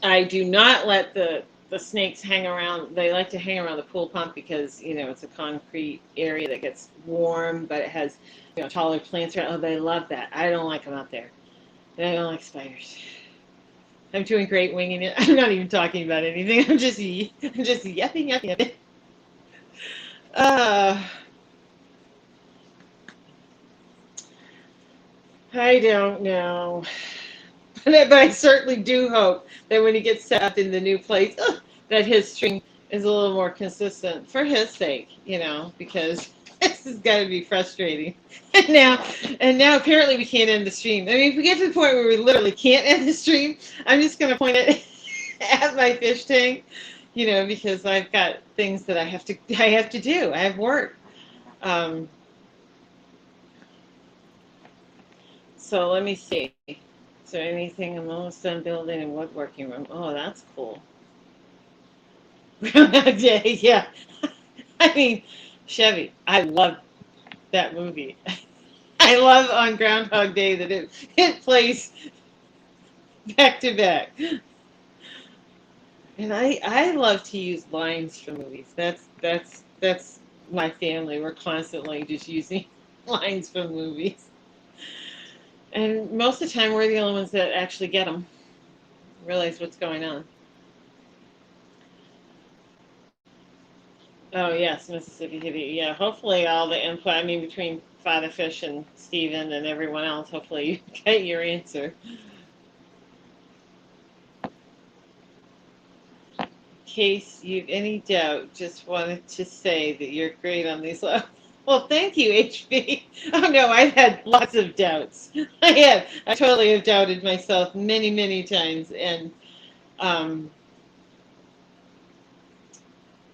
I do not let the snakes hang around. They like to hang around the pool pump because, you know, it's a concrete area that gets warm, but it has, you know, taller plants around. Oh, they love that. I don't like them out there. And I don't like spiders. I'm doing great winging it. I'm not even talking about anything. I'm just yapping. I don't know. But I certainly do hope that when he gets set up in the new place, that his string is a little more consistent for his sake, you know, because this has got to be frustrating. And now apparently we can't end the stream. I mean, if we get to the point where we literally can't end the stream, I'm just going to point it at my fish tank. you know, because I've got things that I have to do. I have work. So let me see. So anything, I'm almost done building a woodworking room. Oh, that's cool. Yeah. I mean, Chevy, I love that movie. I love on Groundhog Day that it plays back to back. And I love to use lines from movies. That's my family. We're constantly just using lines from movies. And most of the time, we're the only ones that actually get them, realize what's going on. Oh, yes, Mississippi Hippie. Yeah, hopefully all the input, I mean, between Father Fish and Steven and everyone else, hopefully you get your answer. In case you've any doubt, just wanted to say that you're great on these levels. Well, thank you, HB. Oh, no, I've had lots of doubts. I totally have doubted myself many, many times. And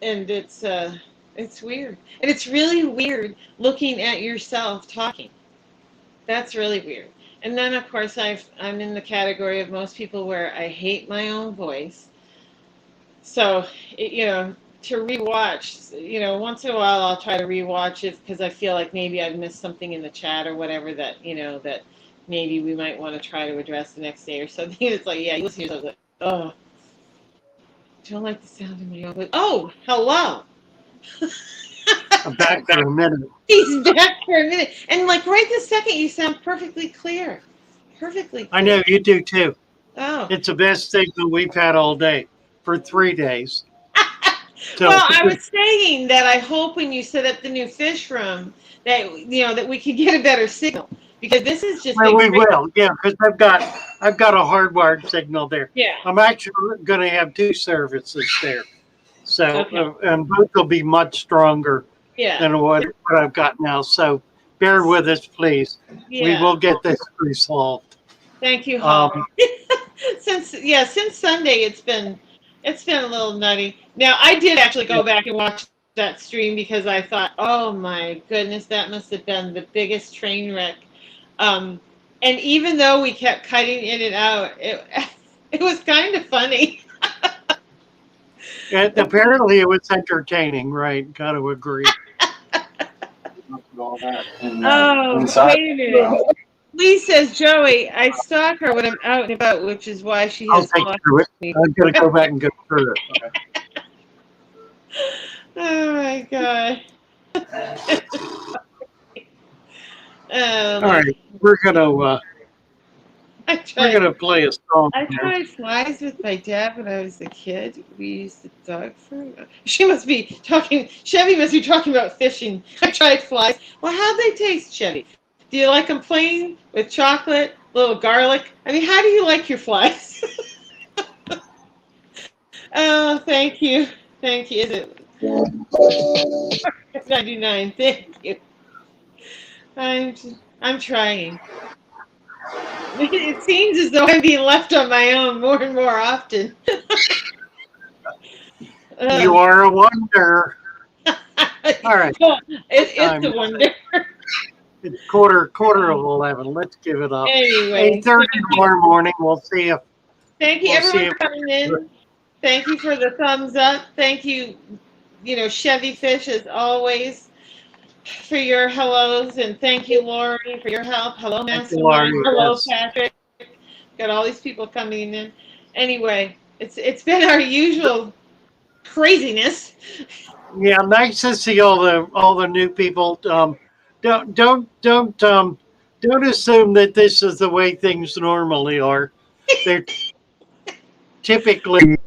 it's weird. And it's really weird looking at yourself talking. That's really weird. And then, of course, I'm in the category of most people where I hate my own voice. So, you know, to rewatch, you know, once in a while I'll try to rewatch it because I feel like maybe I've missed something in the chat or whatever that, you know, that maybe we might want to try to address the next day or something. It's like, yeah, you listen to yourself like, oh, don't like the sound of my own voice. Oh, hello. I'm back for a minute. He's back for a minute. And like right this second, you sound perfectly clear. Perfectly clear. I know you do too. Oh. It's the best signal we've had all day for 3 days. So, well, I was saying that I hope when you set up the new fish room that you know that we could get a better signal because this is just. well, we will, yeah, because I've got a hardwired signal there. Yeah. I'm actually going to have 2 services there, so Okay. And both will be much stronger Yeah. than what I've got now. So bear with us, please. Yeah. We will get this resolved. Thank you, Hall. since Sunday, it's been a little nutty. Now I did actually go back and watch that stream because I thought, oh my goodness, that must have been the biggest train wreck. And even though we kept cutting in and out, it was kind of funny. And apparently, it was entertaining, right? Got to agree. All that. Oh, Inside. wait a minute. Lee says, Joey, I stalk her when I'm out and about, which is why she I'll has take blocked through it. me. I'm going to go back and go through it. Oh my god. All right, we're gonna play a song. I tried flies with my dad when I was a kid. We used the dog food. Chevy must be talking about fishing. I tried flies. Well, how'd they taste, Chevy? Do you like them plain with chocolate, a little garlic? I mean, how do you like your flies? Oh, thank you. Thank you. Is it 99? Thank you. I'm trying. It seems as though I'm being left on my own more and more often. You are a wonder. All right. Well, it's a wonder. It's quarter of 11. Let's give it up. Anyway. 8:30 tomorrow morning. We'll see you. Thank you, We'll everyone, for coming in. Thank you for the thumbs up. Thank you, Chevy Fish, as always, for your hellos. And thank you, Lori, for your help. Hello, Mastermind. Hello, yes. Patrick. Got all these people coming in. Anyway, it's been our usual craziness. Yeah, nice to see all the new people. Don't assume that this is the way things normally are. They're typically,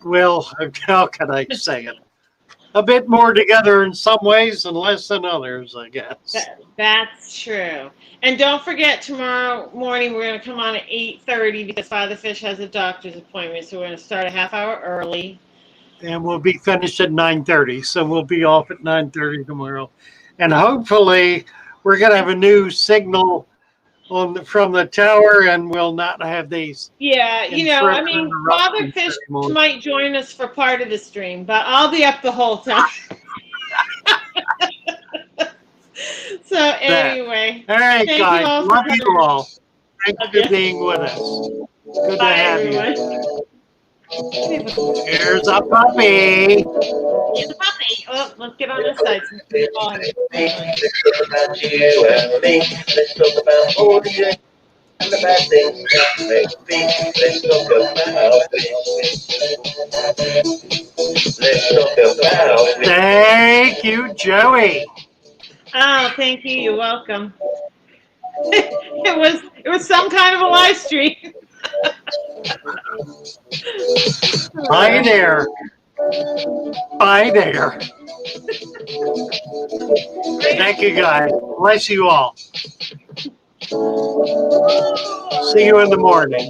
well, how can I say it? A bit more together in some ways and less than others, I guess. That's true. And don't forget, tomorrow morning we're going to come on at 8:30 because Father Fish has a doctor's appointment. So we're going to start a half hour early. And we'll be finished at 9:30. So we'll be off at 9:30 tomorrow. And hopefully we're going to have a new signal from the tower, and we'll not have these. Yeah, you know, I mean, Father Fish anymore. might join us for part of the stream, but I'll be up the whole time. So anyway, All right, thank guys. you all Love for you all. Thanks Love for you. being with us. Good to Bye, have everyone. you. Here's a puppy. Here's a puppy. Oh, let's get on this side. Since we're calling it. Let's talk about you and me. Let's talk about all the good and the bad things that make me. Let's talk about fish. Let's talk about fish. Thank you, Joey. Oh, thank you. You're welcome. It was some kind of a live stream. Hi there. Bye there. Thank you, guys. Bless you all. See you in the morning.